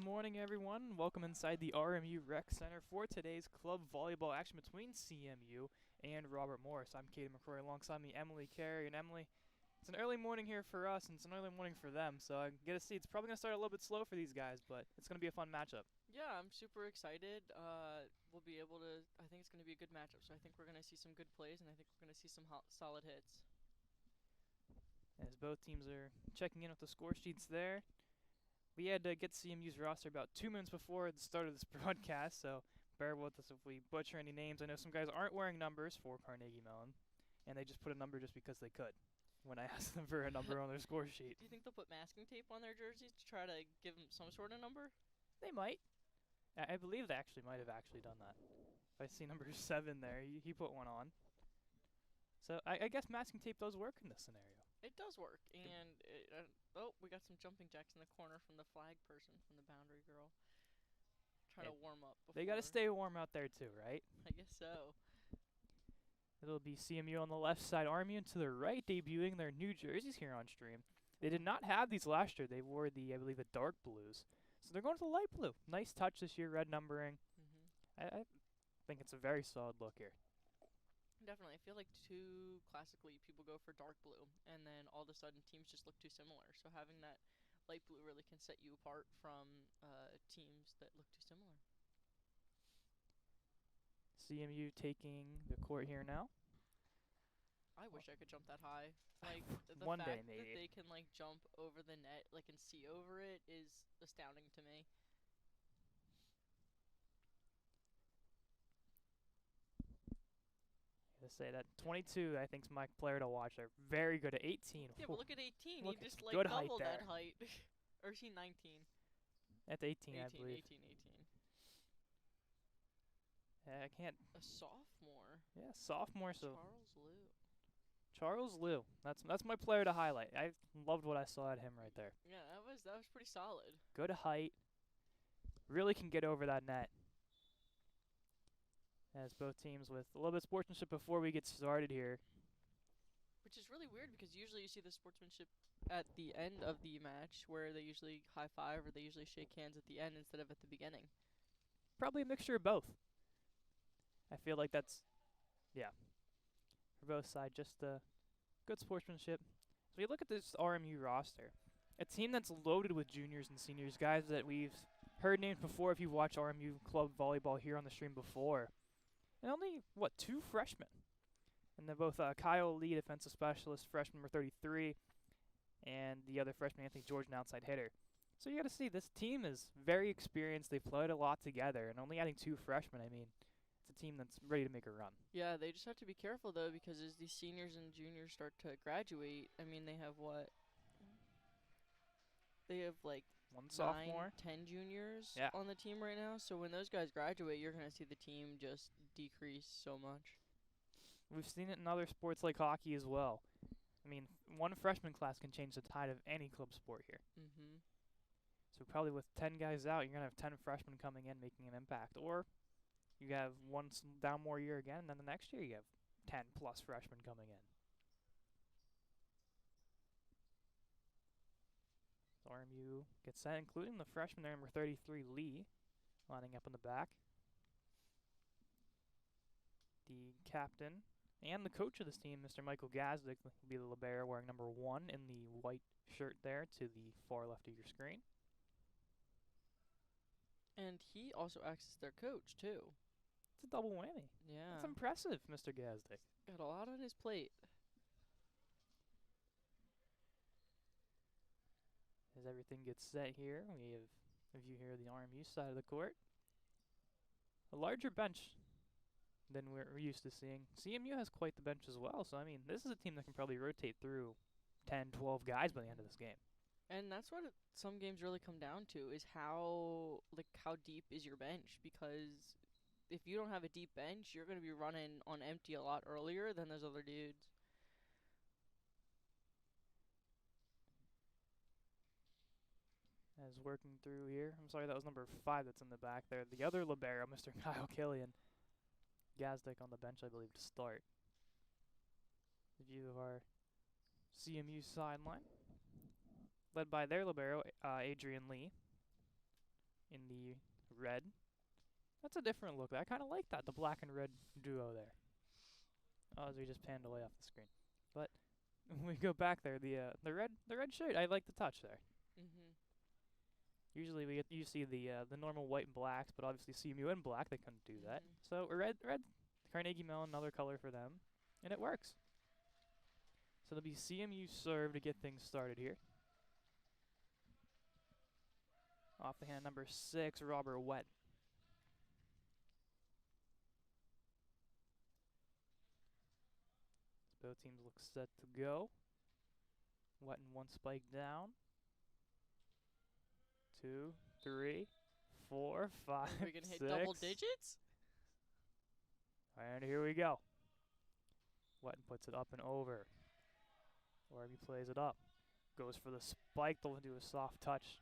morning, everyone. Welcome inside the RMU Rec Center for today's club volleyball action between CMU and Robert Morris. I'm Katie McCrory, alongside me, Emily Carey. And Emily, it's an early morning here for us, and it's an early morning for them. So I get to see it's probably going to start a little bit slow for these guys, but it's going to be a fun matchup. Yeah, I'm super excited. We'll be able to. I think it's going to be a good matchup. So I think we're going to see some good plays, and I think we're going to see some solid hits. As both teams are checking in with the score sheets there. We had to get CMU's roster about 2 minutes before the start of this broadcast, so bear with us if we butcher any names. I know some guys aren't wearing numbers for Carnegie Mellon, and they just put a number just because they could when I asked them for a number on their score sheet. Do you think they'll put masking tape on their jerseys to try to give them some sort of number? They might. I believe they might have actually done that. I see number 7 there. He put one on. So I guess masking tape does work in this scenario. It does work, and we got some jumping jacks in the corner from the flag person, from the boundary girl. Trying to warm up before. They got to stay warm out there too, right? I guess so. It'll be CMU on the left side, RMU to the right, debuting their new jerseys here on stream. They did not have these last year. They wore I believe, the dark blues. So they're going to the light blue. Nice touch this year, red numbering. I think it's a very solid look here. Definitely. I feel like too classically people go for dark blue, and then all of a sudden teams just look too similar. So having that light blue really can set you apart from teams that look too similar. CMU taking the court here now. I wish I could jump that high. Like the One fact day, maybe. that they can like jump over the net, like and see over it, is astounding to me. To say that 22, I think, is my player to watch. They're very good at 18. Yeah, but look at 18. Look, He just like good height doubled there. that height. Or is he 19? That's 18, 18, I believe. 18. I can't. A sophomore. Yeah, sophomore. So Charles Liu. That's my player to highlight. I loved what I saw at him right there. Yeah, that was pretty solid. Good height. Really can get over that net. As both teams with a little bit of sportsmanship before we get started here. Which is really weird because usually you see the sportsmanship at the end of the match where they usually high five or they usually shake hands at the end instead of at the beginning. Probably a mixture of both. I feel like that's, yeah, for both sides, just good sportsmanship. So you look at this RMU roster, a team that's loaded with juniors and seniors, guys that we've heard names before if you've watched RMU club volleyball here on the stream before. And only, 2 freshmen. And they're both Kyle Lee, defensive specialist, freshman number 33, and the other freshman, Anthony George, an outside hitter. So you got to see, this team is very experienced. They've played a lot together, and only adding 2 freshmen, I mean, it's a team that's ready to make a run. Yeah, they just have to be careful, though, because as these seniors and juniors start to graduate, I mean, they have what? They have like 1 sophomore, 10 juniors yeah, on the team right now. So when those guys graduate, you're going to see the team just decrease so much. We've seen it in other sports like hockey as well. I mean, 1 freshman class can change the tide of any club sport here. Mm-hmm. So probably with 10 guys out, you're going to have 10 freshmen coming in making an impact. Or you have 1 sophomore year again, and then the next year you have 10-plus freshmen coming in. So RMU gets set, including the freshman there, number 33, Lee, lining up in the back. The captain and the coach of this team, Mr. Michael Gazdick, will be the libero, wearing number 1 in the white shirt there to the far left of your screen. And he also acts as their coach, too. It's a double whammy. Yeah. That's impressive, Mr. Gazdick. Got a lot on his plate. As everything gets set here, we have a view here of the RMU side of the court. A larger bench than we're used to seeing. CMU has quite the bench as well, so I mean, this is a team that can probably rotate through 10, 12 guys by the end of this game. And that's what some games really come down to, is how deep is your bench, because if you don't have a deep bench, you're going to be running on empty a lot earlier than those other dudes. As working through here, I'm sorry, that was number 5 that's in the back there. The other libero, Mr. Kyle Killian. Gazdick on the bench, I believe, to start. The view of our CMU sideline, led by their libero, Adrian Lee. in the red. That's a different look. I kind of like that, the black and red duo there. Oh, as we just panned away off the screen. But when we go back there, the red shirt, I like the touch there. Usually you see the normal white and blacks, but obviously CMU in black, they couldn't do that. So red Carnegie Mellon, another color for them, and it works. So it'll be CMU serve to get things started here. Off the hand number 6, Robert Wett. Both teams look set to go. Wett and 1 spike down. 2, 3, 4, 5, Are we gonna hit 6. double digits? And here we go. Wetton puts it up and over. Orby plays it up. Goes for the spike. They'll do a soft touch.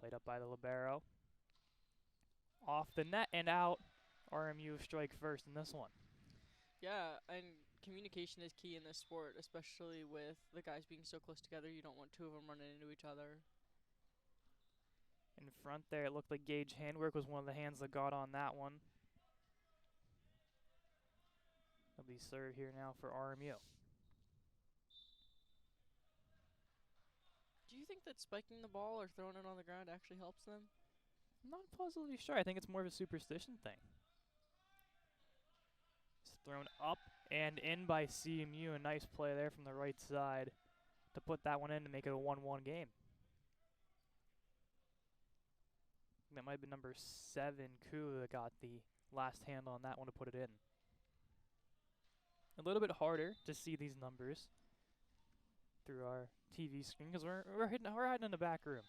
Played up by the libero. Off the net and out. RMU strike first in this one. Yeah, and communication is key in this sport, especially with the guys being so close together. You don't want two of them running into each other. In front there, it looked like Gage Handwork was one of the hands that got on that one. It'll be served here now for RMU. Do you think that spiking the ball or throwing it on the ground actually helps them? I'm not positively sure. I think it's more of a superstition thing. It's thrown up and in by CMU. A nice play there from the right side to put that one in to make it a 1-1 game. That might have been number 7, Koo, that got the last hand on that one to put it in. A little bit harder to see these numbers through our TV screen because we're hiding in the back room.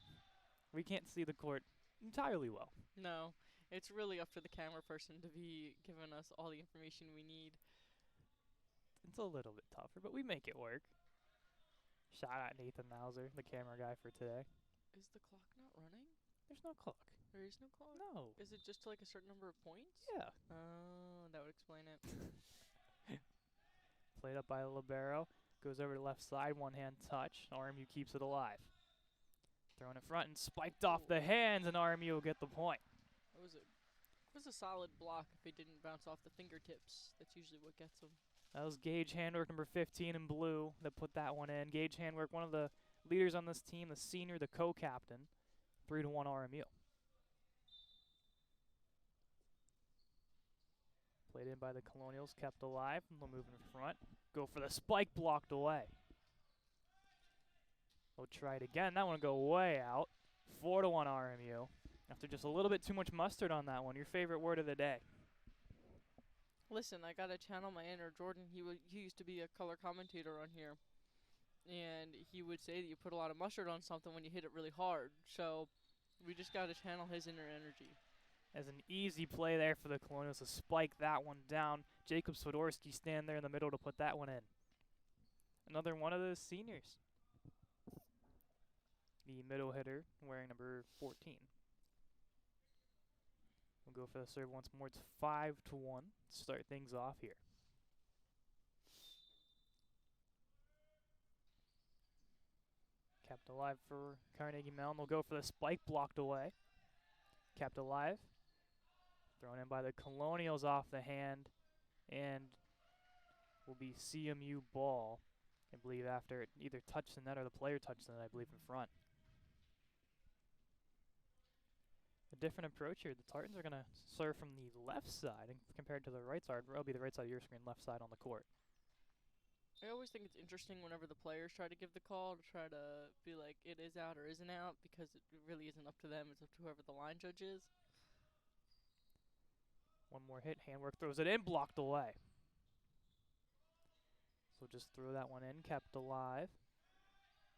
We can't see the court entirely well. No, it's really up to the camera person to be giving us all the information we need. It's a little bit tougher, but we make it work. Shout out Nathan Mauser, the camera guy for today. Is the clock not running? There's no clock. There is no clock? No. Is it just like a certain number of points? Yeah. Oh, that would explain it. Played up by the libero. Goes over to left side, one-hand touch. RMU keeps it alive. Thrown in front and spiked off the hands, and RMU will get the point. It was a solid block if it didn't bounce off the fingertips. That's usually what gets them. That was Gage Handwork, number 15 in blue, that put that one in. Gage Handwork, one of the leaders on this team, the senior, the co-captain. 3-1 RMU. Played in by the Colonials, kept alive. They'll move in front. Go for the spike, blocked away. They'll try it again. That one will go way out. 4-1 RMU. After just a little bit too much mustard on that one. Your favorite word of the day? Listen, I gotta channel my inner Jordan. He used to be a color commentator on here, and he would say that you put a lot of mustard on something when you hit it really hard. So we just gotta channel his inner energy. As an easy play there for the Colonials to spike that one down. Jacob Swiderski stand there in the middle to put that one in. Another one of those seniors. The middle hitter wearing number 14. We'll go for the serve once more. It's 5-1 to start things off here. Kept alive for Carnegie Mellon. They'll go for the spike, blocked away. Kept alive. Thrown in by the Colonials off the hand. And will be CMU ball, I believe, after it either touched the net or the player touched the net, I believe, in front. A different approach here. The Tartans are going to serve from the left side compared to the right side. It'll be the right side of your screen, left side on the court. I always think it's interesting whenever the players try to give the call to try to be like it is out or isn't out, because it really isn't up to them. It's up to whoever the line judge is. One more hit. Handwork throws it in, blocked away. So just throw that one in, kept alive.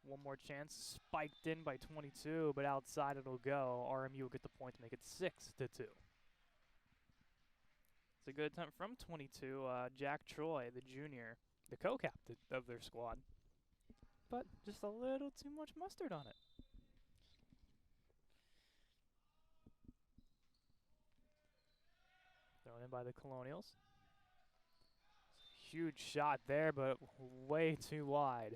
One more chance, spiked in by 22, but outside it'll go. RMU will get the point to make it 6-2. It's a good attempt from 22. Jack Troy, the junior, the co-captain of their squad. But just a little too much mustard on it. Thrown in by the Colonials. Huge shot there, but way too wide.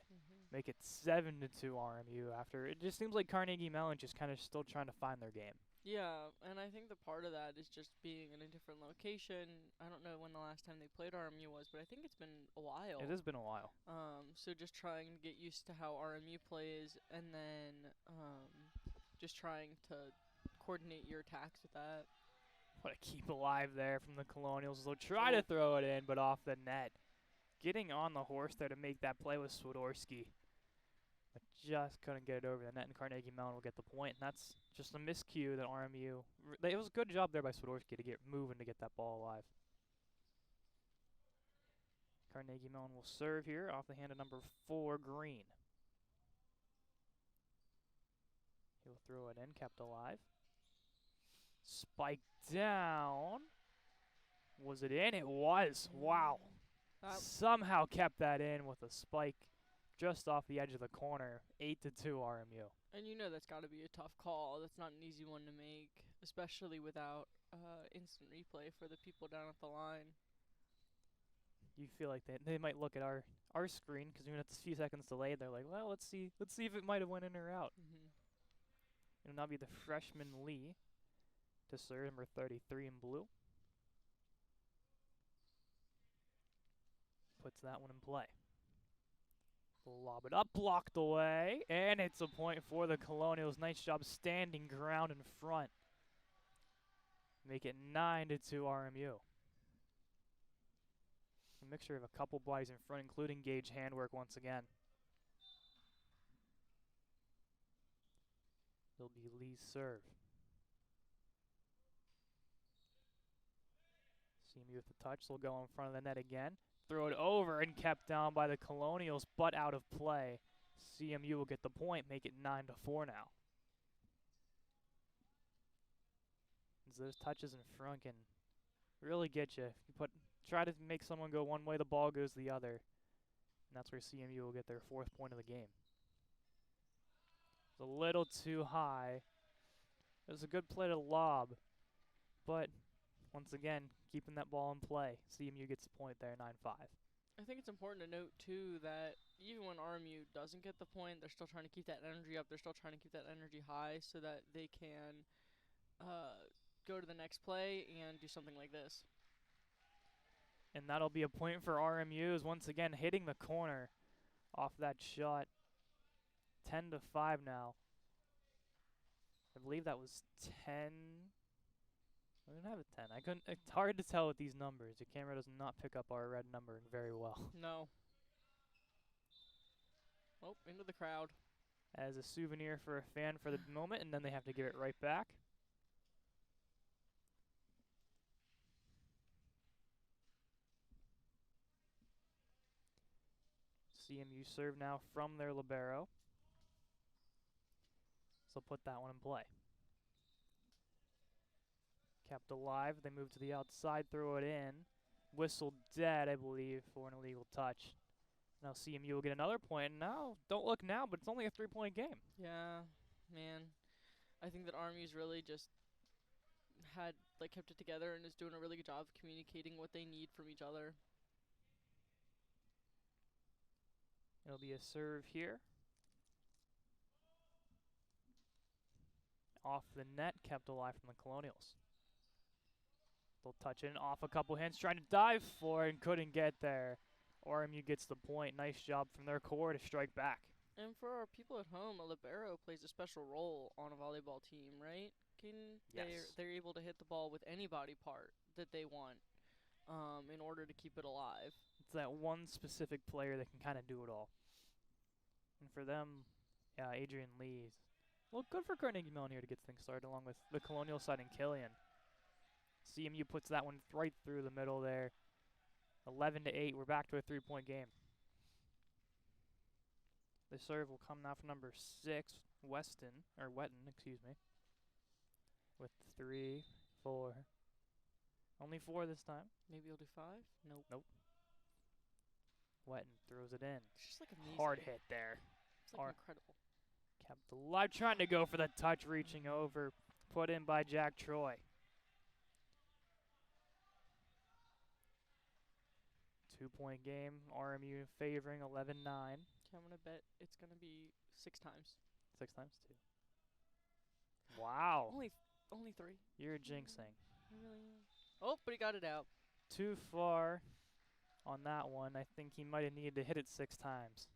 Make it 7-2 RMU after. It just seems like Carnegie Mellon just kind of still trying to find their game. Yeah, and I think the part of that is just being in a different location. I don't know when the last time they played RMU was, but I think it's been a while. It has been a while. So just trying to get used to how RMU plays, and then just trying to coordinate your attacks with that. What a keep alive there from the Colonials. They'll try to throw it in, but off the net. Getting on the horse there to make that play was Swiderski. But just couldn't get it over the net, and Carnegie Mellon will get the point. And that's just a miscue that RMU. It was a good job there by Swiderski to get moving to get that ball alive. Carnegie Mellon will serve here off the hand of number 4, Green. He'll throw it in, kept alive. Spike down. Was it in? It was. Wow. Somehow kept that in with a spike just off the edge of the corner. 8-2 RMU. And you know that's got to be a tough call. That's not an easy one to make, especially without instant replay for the people down at the line. You feel like they might look at our screen because even if it's a few seconds delayed, they're like, well, let's see if it might have went in or out. It'll now be the freshman Lee to serve, number 33 in blue. Puts that one in play. Lob it up, blocked away, and it's a point for the Colonials. Nice job standing ground in front. Make it 9-2 RMU. A mixture of a couple bodies in front, including Gage handwork once again. It'll be Lee's serve. CMU with the touch, they'll go in front of the net again. Throw it over and kept down by the Colonials, but out of play. CMU will get the point, make it 9-4 now. As those touches in front can really get you. If you try to make someone go one way, the ball goes the other. And that's where CMU will get their 4th point of the game. It's a little too high. It was a good play to lob, but once again, keeping that ball in play. CMU gets the point there, 9-5. I think it's important to note, too, that even when RMU doesn't get the point, they're still trying to keep that energy up. They're still trying to keep that energy high so that they can go to the next play and do something like this. And that'll be a point for RMU, is once again hitting the corner off that shot. 10-5 now. I believe that was 10. I didn't have a 10. I couldn't. It's hard to tell with these numbers. The camera does not pick up our red numbering very well. No. Oh, into the crowd. As a souvenir for a fan for the moment, and then they have to give it right back. CMU serve now from their libero. So put that one in play. Kept alive. They move to the outside, throw it in. Whistle dead, I believe, for an illegal touch. Now CMU will get another point. Now, don't look now, but it's only a 3-point game. Yeah, man. I think that RMU's really just kept it together and is doing a really good job of communicating what they need from each other. It'll be a serve here. Off the net, kept alive from the Colonials. They'll touch it off a couple hands, trying to dive for it and couldn't get there. RMU gets the point. Nice job from their core to strike back. And for our people at home, a libero plays a special role on a volleyball team, right? Yes. They're able to hit the ball with any body part that they want in order to keep it alive. It's that one specific player that can kind of do it all. And for them, Adrian Lee. Well, good for Carnegie Mellon here to get things started, along with the Colonial side and Killian. CMU puts that one right through the middle there. 11-8. We're back to a 3-point game. The serve will come now from number 6, Wetton, excuse me. With 3, 4. Only 4 this time. Maybe he'll do 5? Nope. Wetton throws it in. It's just like amazing. Hard hit there. It's like incredible. Kept alive, trying to go for the touch, reaching over. Put in by Jack Troy. 2-point game. RMU favoring 11-9. Okay, I'm going to bet it's going to be 6 times. 6 times 2. Wow. Only Only 3. You're jinxing. I really am. Oh, but he got it out. Too far on that one. I think he might have needed to hit it 6 times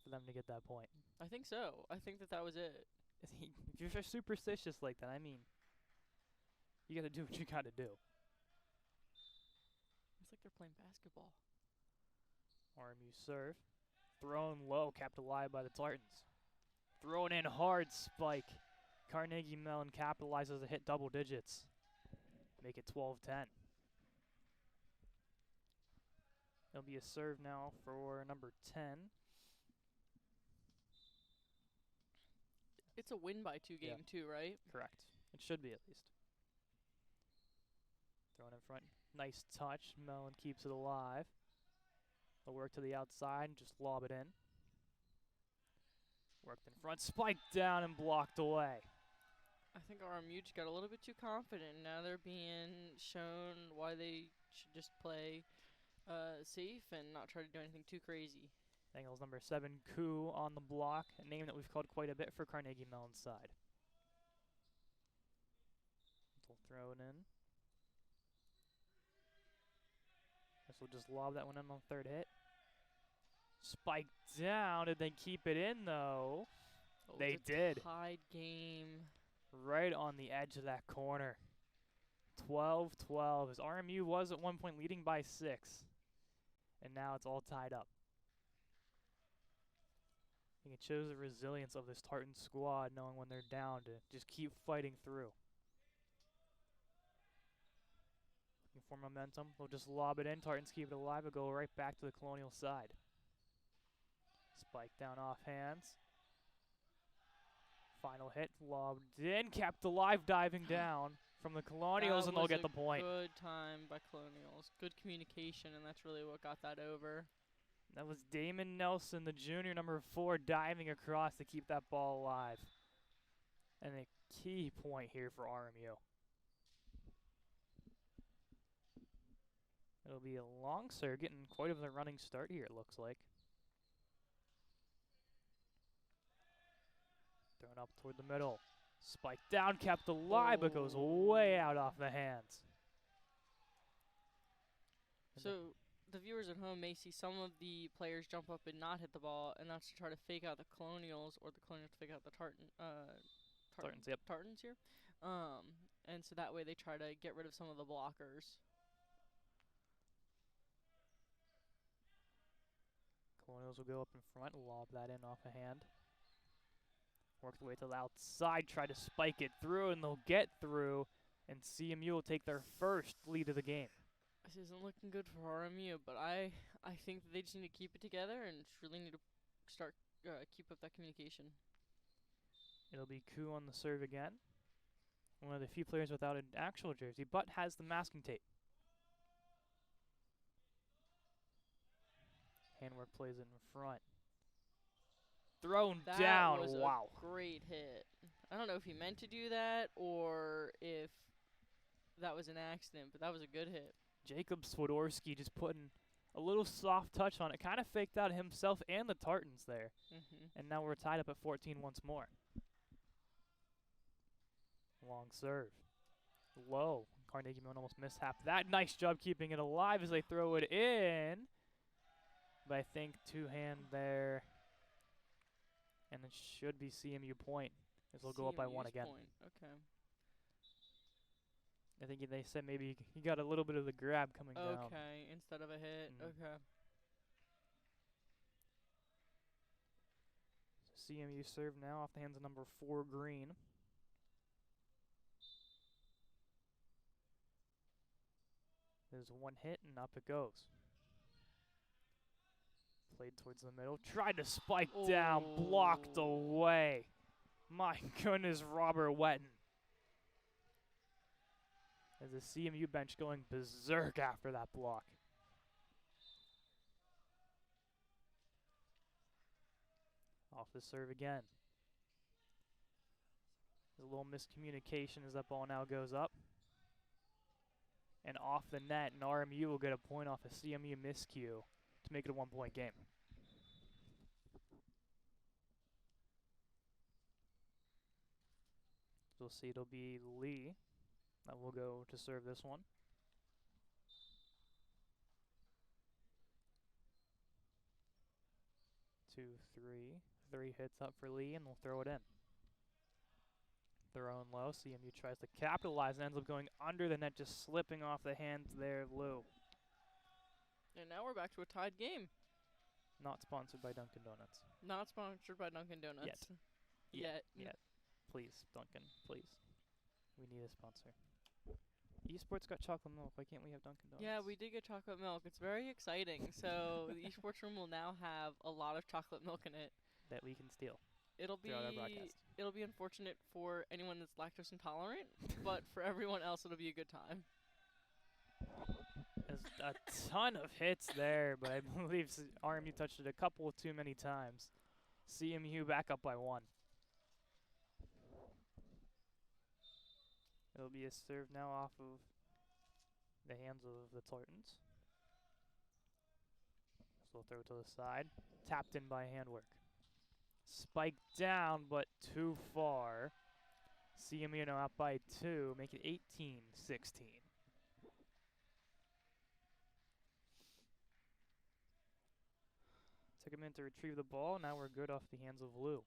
for them to get that point. I think so. I think that was it. If you're superstitious like that, I mean, you got to do what you got to do. It's like they're playing basketball. RMU serve. Thrown low, kept alive by the Tartans. Thrown in hard, spike. Carnegie Mellon capitalizes to hit double digits. Make it 12-10. It'll be a serve now for number 10. It's a win by 2 game too, right? Correct. It should be at least. Thrown in front. Nice touch. Mellon keeps it alive. They'll work to the outside and just lob it in. Worked in front. Spiked down and blocked away. I think RMU just got a little bit too confident. Now they're being shown why they should just play safe and not try to do anything too crazy. Bengals number 7, Koo on the block, a name that we've called quite a bit for Carnegie Mellon's side. They'll throw it in. Guess we'll just lob that one in on third hit. Spiked down. Did they keep it in, though? Oh, They did. Tied game. Right on the edge of that corner. 12-12, as RMU was at one point leading by 6. And now it's all tied up. I think it shows the resilience of this Tartan squad, knowing when they're down to just keep fighting through. Looking for momentum. They'll just lob it in. Tartans keep it alive. It'll go right back to the Colonial side. Spike down off hands. Final hit, lobbed in, kept alive, diving down from the Colonials, and they'll get the point. Good time by Colonials. Good communication, and that's really what got that over. That was Damon Nelson, the junior, number 4, diving across to keep that ball alive. And a key point here for RMU. It'll be a long serve, getting quite a running start here, it looks like. Thrown up toward the middle. Spiked down, kept alive, but goes way out off the hands. So the viewers at home may see some of the players jump up and not hit the ball, and that's to try to fake out the Colonials, or the Colonials to fake out the Tartans, yep. Tartans here. And so that way they try to get rid of some of the blockers. Colonials will go up in front, lob that in off a hand. Work the way to the outside, try to spike it through, and they'll get through, and CMU will take their first lead of the game. This isn't looking good for RMU, but I think that they just need to keep it together and just really need to start keep up that communication. It'll be Koo on the serve again. One of the few players without an actual jersey, but has the masking tape. Handwork plays it in front. Thrown down. That was wow. a great hit. I don't know if he meant to do that or if that was an accident, but that was a good hit. Jacob Swiderski just putting a little soft touch on it. Kind of faked out himself and the Tartans there. And now we're tied up at 14 once more. Long serve. Low. Carnegie Mellon almost mishap that. Nice job keeping it alive as they throw it in. But I think two-hand there. And it should be CMU point, as they'll go up by 1 again. Point. Okay. I think they said maybe he got a little bit of the grab coming down. Okay, instead of a hit. Okay. So CMU serve now off the hands of number 4, Green. There's one hit, and up it goes. Played towards the middle. Tried to spike down. Blocked away. My goodness, Robert Wetton. As the CMU bench going berserk after that block. Off the serve again. There's a little miscommunication as that ball now goes up. And off the net, and RMU will get a point off a CMU miscue to make it a 1-point game. We'll see. It'll be Lee that will go to serve this one. 2, 3. 3 hits up for Lee, and we'll throw it in. Throw in low. CMU tries to capitalize and ends up going under the net, just slipping off the hands there of Lou. And now we're back to a tied game. Not sponsored by Dunkin' Donuts. Not sponsored by Dunkin' Donuts. Yet. Please, Dunkin', please. We need a sponsor. Esports got chocolate milk. Why can't we have Dunkin' Donuts? Yeah, we did get chocolate milk. It's very exciting. So the esports room will now have a lot of chocolate milk in it. That we can steal. It'll be throughout our broadcast. It'll be unfortunate for anyone that's lactose intolerant, but for everyone else, it'll be a good time. There's a ton of hits there, but I believe RMU touched it a couple too many times. CMU back up by 1. It'll be a serve now off of the hands of the Tartans. So we'll throw it to the side. Tapped in by handwork. Spiked down, but too far. CMU now up by 2, make it 18-16. Took a minute to retrieve the ball. Now we're good off the hands of Lou.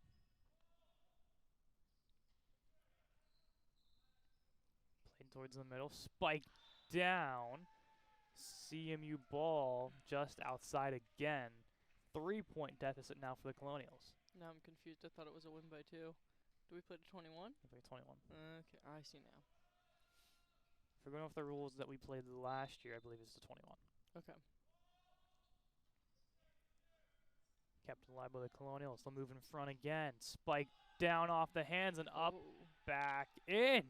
Played towards the middle. Spiked down. CMU ball just outside again. 3-point deficit now for the Colonials. Now I'm confused. I thought it was a win by 2. Do we play to 21? We play 21. Okay, I see now. If we're going off the rules that we played last year, I believe it's the 21. Okay. Kept alive by the Colonials. They'll move in front again. Spiked down off the hands and up, back in.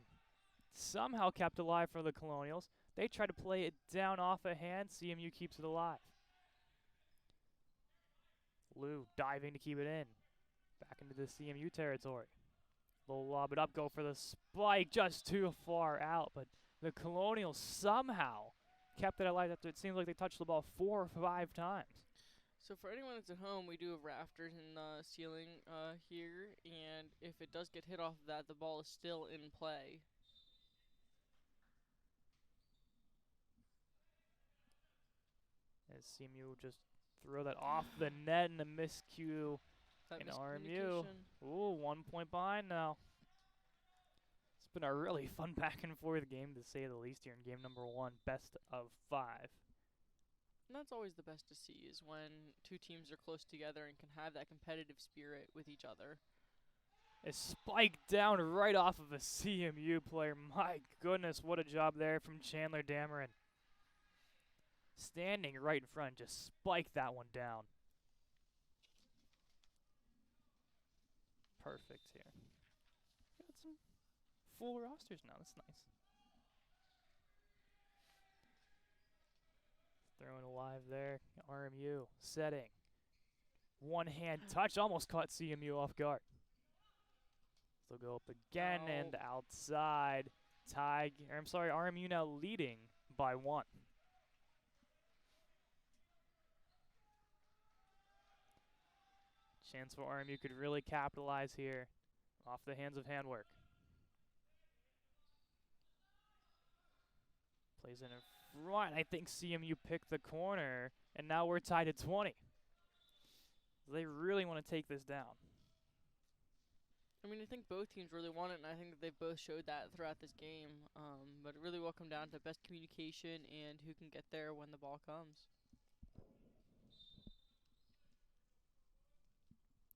Somehow kept alive for the Colonials. They try to play it down off a hand. CMU keeps it alive. Lou diving to keep it in. Back into the CMU territory. They'll lob it up, go for the spike, just too far out. But the Colonials somehow kept it alive after it seems like they touched the ball 4 or 5 times. So for anyone that's at home, we do have rafters in the ceiling here, and if it does get hit off of that, the ball is still in play. As CMU just throw that off the net and a miscue in RMU. Ooh, 1 point behind now. It's been a really fun back and forth game to say the least here in game number 1, best of 5. And that's always the best to see, is when 2 teams are close together and can have that competitive spirit with each other. A spike down right off of a CMU player. My goodness, what a job there from Chandler Dameron. Standing right in front, just spiked that one down. Perfect here. Got some full rosters now, that's nice. Throwing alive there, RMU setting. One hand touch, almost caught CMU off guard. So go up again and outside. RMU now leading by 1. Chance for RMU could really capitalize here off the hands of handwork. Plays in front. I think CMU picked the corner, and now we're tied at 20. They really want to take this down. I mean, I think both teams really want it, and I think that they've both showed that throughout this game. But it really will come down to best communication and who can get there when the ball comes.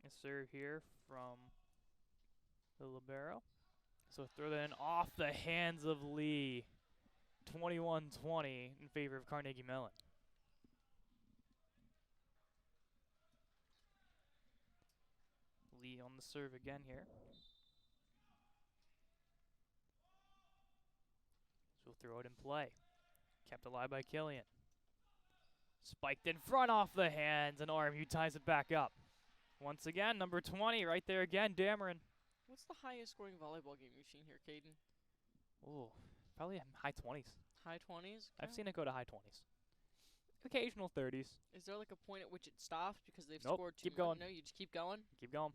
A serve here from the libero. So throw that in off the hands of Lee. 21-20 in favor of Carnegie Mellon. Lee on the serve again here. So we'll throw it in play. Kept alive by Killian. Spiked in front off the hands, and RMU ties it back up. Once again, number 20 right there again, Dameron. What's the highest scoring volleyball game you've seen here, Caden? Ooh, probably high 20s. High 20s? I've seen it go to high 20s. Occasional 30s. Is there like a point at which it stops because they've Nope, scored too keep much? going. No, you just keep going? Keep going.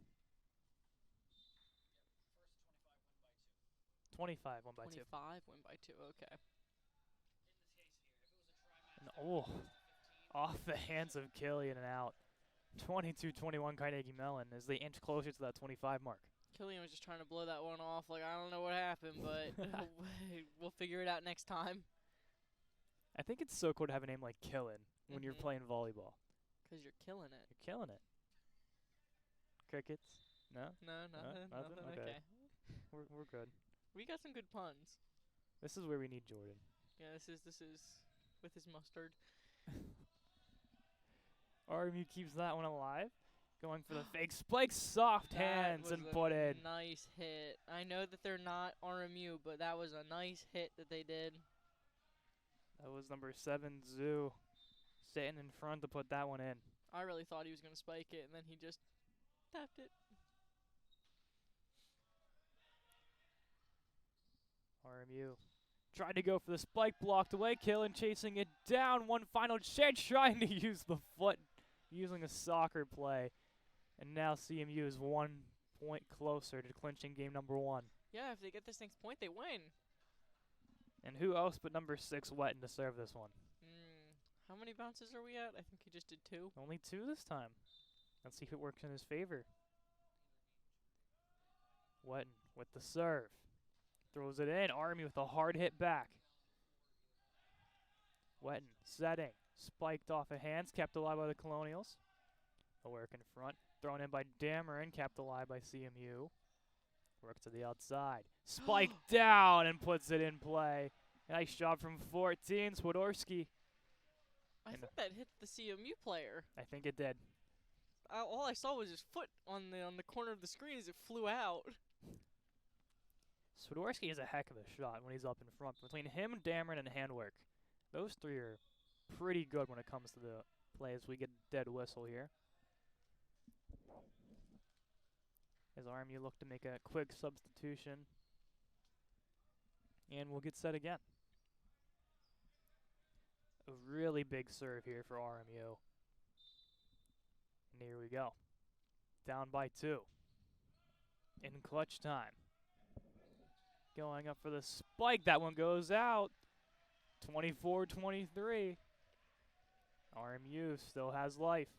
25, 1 by 2. 25, win by 2. Okay. And off the hands of Killian and out. 22-21 Carnegie Mellon as they inch closer to that 25 mark. Killian was just trying to blow that one off. Like, I don't know what happened, but we'll figure it out next time. I think it's so cool to have a name like Killin when you're Mhm. playing volleyball. 'Cause you're killing it. You're killing it. Crickets? No? No, nothing. nothing? Nothing. Okay. Okay. We're good. We got some good puns. This is where we need Jordan. Yeah, this is with his mustard. RMU keeps that one alive. Going for the fake spike, soft hands, and put in. Nice hit. I know that they're not RMU, but that was a nice hit that they did. That was number 7, Zoo, sitting in front to put that one in. I really thought he was going to spike it, and then he just tapped it. RMU tried to go for the spike, blocked away. Killen chasing it down. One final chance, trying to use the foot, using a soccer play. And now CMU is 1 point closer to clinching game number 1. Yeah, if they get this next point, they win. And who else but number 6, Wetton, to serve this one? How many bounces are we at? I think he just did 2. Only 2 this time. Let's see if it works in his favor. Wetton with the serve. Throws it in. Army with a hard hit back. Wetton setting. Spiked off of hands. Kept alive by the Colonials. The work in front. Thrown in by Dameron. Kept alive by CMU. Work to the outside. Spiked down and puts it in play. Nice job from 14, Swiderski. I think that hit the CMU player. I think it did. All I saw was his foot on the corner of the screen as it flew out. Swiderski is a heck of a shot when he's up in front. Between him, Dameron, and handwork, those 3 are pretty good when it comes to the plays. We get a dead whistle here. As RMU look to make a quick substitution. And we'll get set again. A really big serve here for RMU. And here we go. Down by 2. In clutch time. Going up for the spike. That one goes out. 24-23. RMU still has life.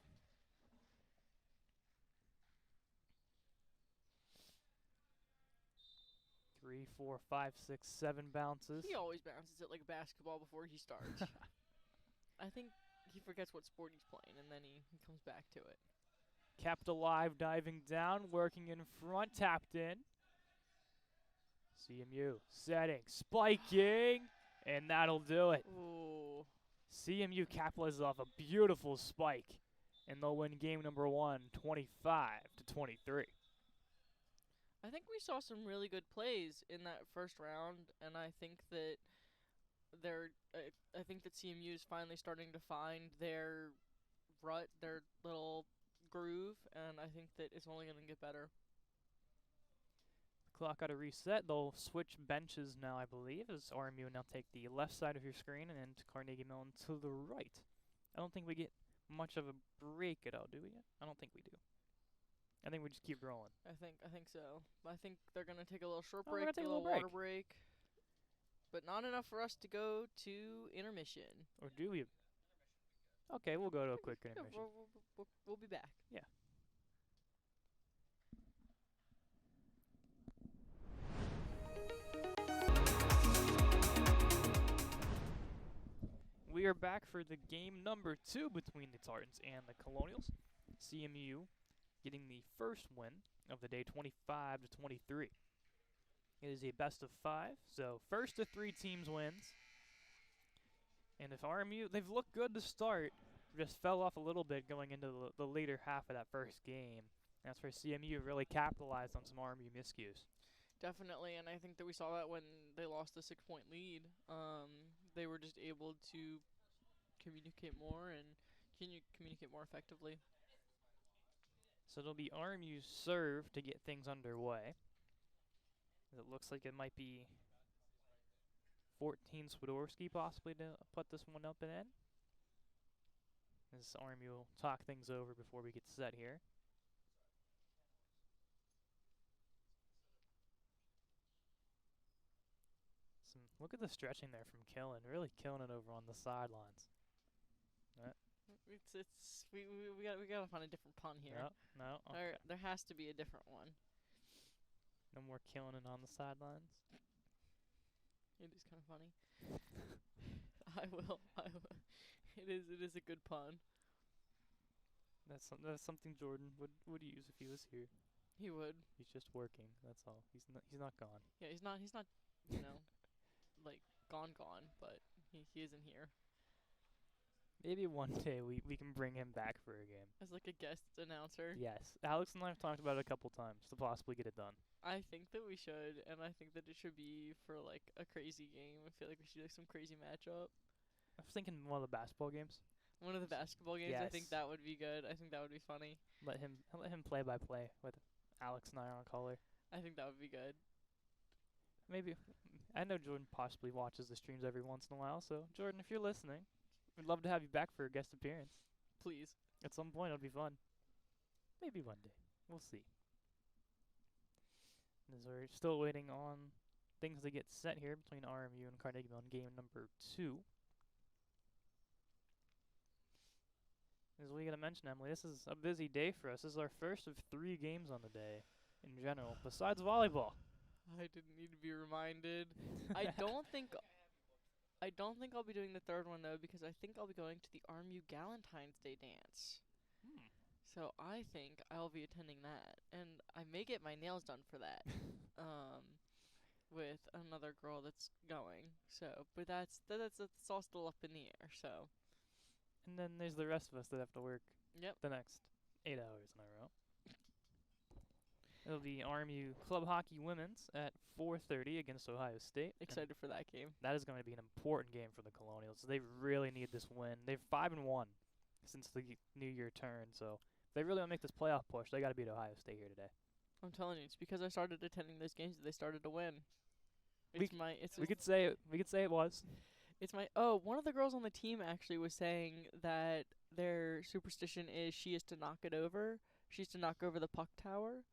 3, 4, 5, 6, 7 bounces. He always bounces it like basketball before he starts. I think he forgets what sport he's playing, and then he comes back to it. Kept alive, diving down, working in front, tapped in. CMU setting, spiking, and that'll do it. Ooh. CMU capitalizes off a beautiful spike, and they'll win game number 1, 25-23. I think we saw some really good plays in that first round, and I think that I think that CMU is finally starting to find their rut, their little groove, and I think that it's only going to get better. Clock got to reset. They'll switch benches now, I believe, as RMU now take the left side of your screen and Carnegie Mellon to the right. I don't think we get much of a break at all, do we? I don't think we do. I think we just keep rolling. I think so. I think they're going to take a little short Oh, we're break, gonna take a a little little water break. But not enough for us to go to intermission. Or do we? Okay, we'll go to a quick Yeah, intermission. we'll be back. Yeah. We are back for the game number 2 between the Tartans and the Colonials. CMU getting the first win of the day, 25-23. It is a best of 5, so first of 3 teams wins. And if RMU, they've looked good to start, just fell off a little bit going into the later half of that first game. That's where CMU really capitalized on some RMU miscues. Definitely, and I think that we saw that when they lost the 6-point lead. They were just able to communicate more and communicate more effectively. So it'll be RMU's serve to get things underway. It looks like it might be 14 Swiderski possibly to put this one up and in. As RMU will talk things over before we get set here. Look at the stretching there from Killen. Really killing it over on the sidelines. We gotta find a different pun here. No. Okay. There has to be a different one. No more killing it on the sidelines. It is kind of funny. I will. It is a good pun. That's something Jordan would use if he was here. He would. He's just working. That's all. He's not gone. Yeah, he's not. Like gone, but he isn't here. Maybe one day we can bring him back for a game. As like a guest announcer. Yes. Alex and I have talked about it a couple times to possibly get it done. I think that we should, and I think that it should be for like a crazy game. I feel like we should do like some crazy matchup. I was thinking one of the basketball games. One of the basketball games. I think Yes. that would be good. I think that would be funny. Let him play by play with Alex and I on color. I think that would be good. Maybe. I know Jordan possibly watches the streams every once in a while, so Jordan, if you're listening, we'd love to have you back for a guest appearance. Please. At some point, it'll be fun. Maybe one day. We'll see. As we're still waiting on things to get set here between RMU and Carnegie Mellon game number 2. As we gotta mention, Emily, this is a busy day for us. This is our first of 3 games on the day in general, besides volleyball. I didn't need to be reminded. I don't think I'll be doing the third one though, because I think I'll be going to the RMU Galentine's Day dance. So I think I'll be attending that, and I may get my nails done for that. With another girl that's going. So, but that's all still up in the air. So. And then there's the rest of us that have to work Yep. the next 8 hours in a row. It'll be RMU Club Hockey Women's at 4:30 against Ohio State. Excited for that game. That is going to be an important game for the Colonials. They really need this win. They're 5-1 since the New Year turn, so if they really want to make this playoff push, they got to beat Ohio State here today. I'm telling you, it's because I started attending those games that they started to win. We could say it was. One of the girls on the team actually was saying that their superstition is she is to knock it over. She's to knock over the puck tower,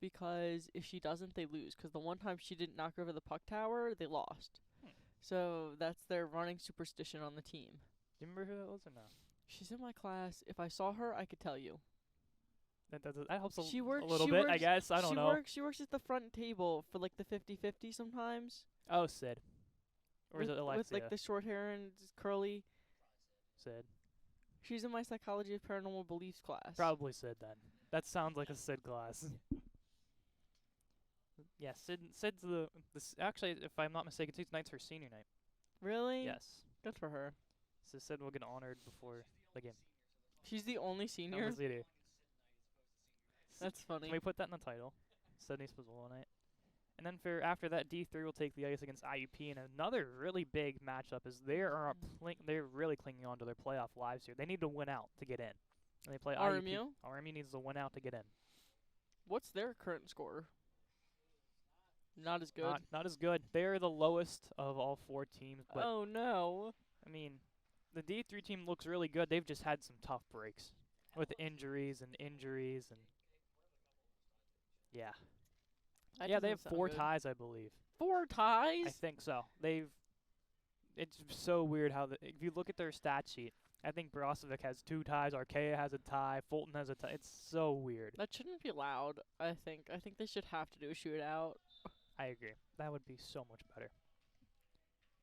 because if she doesn't, they lose. Because the one time she didn't knock over the puck tower, they lost. So that's their running superstition on the team. Do you remember who that was or no? She's in my class. If I saw her, I could tell you. That helps a She little bit, I guess. I don't know. She works at the front table for like the 50-50 sometimes. Oh, Sid. Or is it Alexia? With like the short hair and curly. Sid. She's in my psychology of paranormal beliefs class. Probably Sid then. That sounds like a Sid class. Yeah, Sid's actually, if I'm not mistaken, tonight's her senior night. Really? Yes. Good for her. So Sid will get honored before the game. She's the only senior? That's funny. Can we put that in the title? Sydney's Pizzolo night. And then after that, D3 will take the ice against IUP, and another really big matchup is they're really clinging on to their playoff lives here. They need to win out to get in. And they play RMU? IUP. RMU needs to win out to get in. What's their current score? Not as good. Not as good. They're the lowest of all 4 teams. But oh no. I mean, the D3 team looks really good. They've just had some tough breaks with injuries and yeah. They have 4 ties, I believe. 4 ties? I think so. It's so weird how if you look at their stat sheet, I think Brozovic has 2 ties, Arkea has a tie, Fulton has a tie. It's so weird. That shouldn't be allowed, I think. I think they should have to do a shootout. I agree. That would be so much better.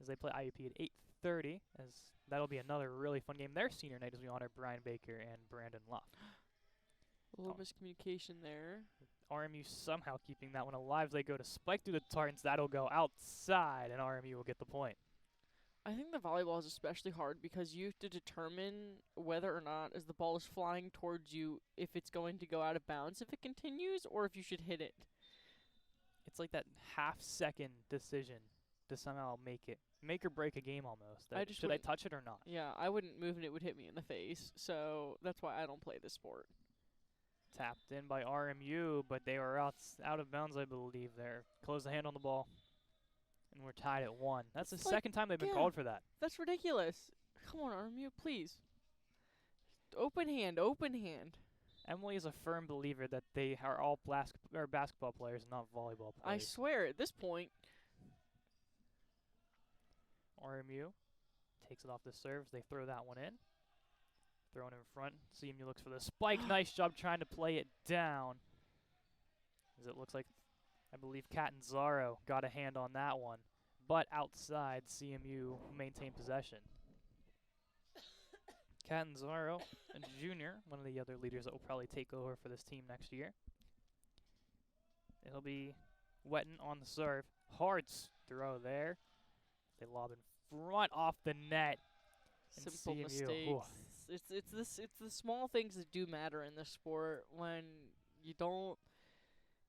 As they play IUP at 8:30, as that'll be another really fun game. Their senior night as we honor Brian Baker and Brandon Luff. A little miscommunication there. RMU somehow keeping that one alive. They go to spike through the tartans. That'll go outside, and RMU will get the point. I think the volleyball is especially hard because you have to determine whether or not, as the ball is flying towards you, if it's going to go out of bounds if it continues, or if you should hit it. It's like that half-second decision to somehow make or break a game almost. Should I touch it or not? Yeah, I wouldn't move and it would hit me in the face, so that's why I don't play this sport. Tapped in by RMU, but they were out of bounds, I believe, there. Close the hand on the ball. And we're tied at 1. That's the second time they've been called for that. That's ridiculous. Come on, RMU, please. Open hand, open hand. Emily is a firm believer that they are all basketball players, not volleyball players. I swear, at this point. RMU takes it off the serves. They throw that one in. Thrown in front. CMU looks for the spike. Nice job trying to play it down. As it looks like, I believe Catanzaro got a hand on that one. But outside, CMU maintained possession. Catanzaro, a junior, one of the other leaders that will probably take over for this team next year. It'll be Wetton on the serve. Hard throw there. They lob in front off the net. And Simple CMU, mistakes. ooh. It's the small things that do matter in this sport. When you don't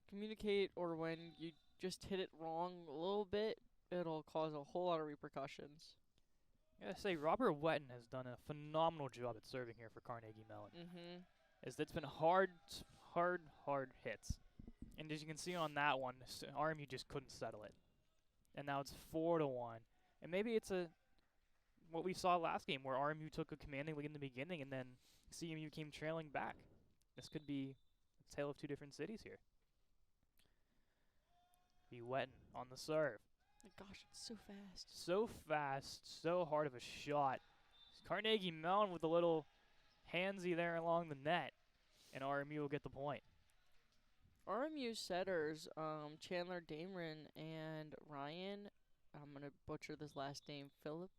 communicate or when you just hit it wrong a little bit, it'll cause a whole lot of repercussions. I gotta say, Robert Wetton has done a phenomenal job at serving here for Carnegie Mellon. It's been hard hits. And as you can see on that one, RMU just couldn't settle it. And now it's 4-1. And maybe it's what we saw last game where RMU took a commanding lead in the beginning and then CMU came trailing back. This could be a tale of two different cities here. Be Wetton on the serve. My gosh, it's so fast. So fast, so hard of a shot. Carnegie Mellon with a little handsy there along the net, and RMU will get the point. RMU setters, Chandler Dameron and Ryan, I'm going to butcher this last name, Philippic,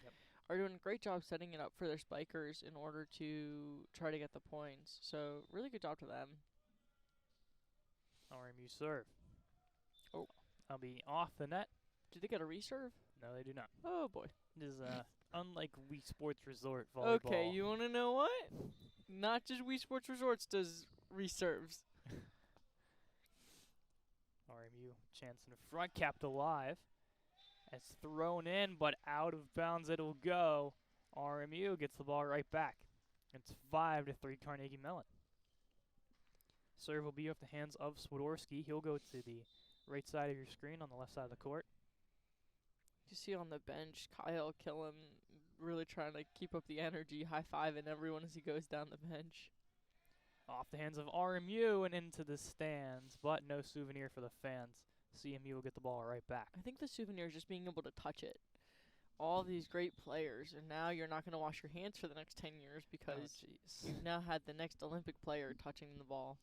Yep. are doing a great job setting it up for their spikers in order to try to get the points. So, really good job to them. RMU serve. Oh. I'll be off the net. Did they get a reserve? No, they do not. Oh, boy. This is unlike Wii Sports Resort volleyball. Okay, you want to know what? Not just Wii Sports Resorts does reserves. RMU chance in front, kept alive. It's thrown in, but out of bounds it'll go. RMU gets the ball right back. It's 5-3 Carnegie Mellon. Serve will be off the hands of Swiderski. He'll go to the right side of your screen on the left side of the court. You see on the bench, Kyle Killam really trying to keep up the energy, high-fiving everyone as he goes down the bench. Off the hands of RMU and into the stands, but no souvenir for the fans. CMU will get the ball right back. I think the souvenir is just being able to touch it. All these great players, and now you're not going to wash your hands for the next 10 years because you've now had the next Olympic player touching the ball.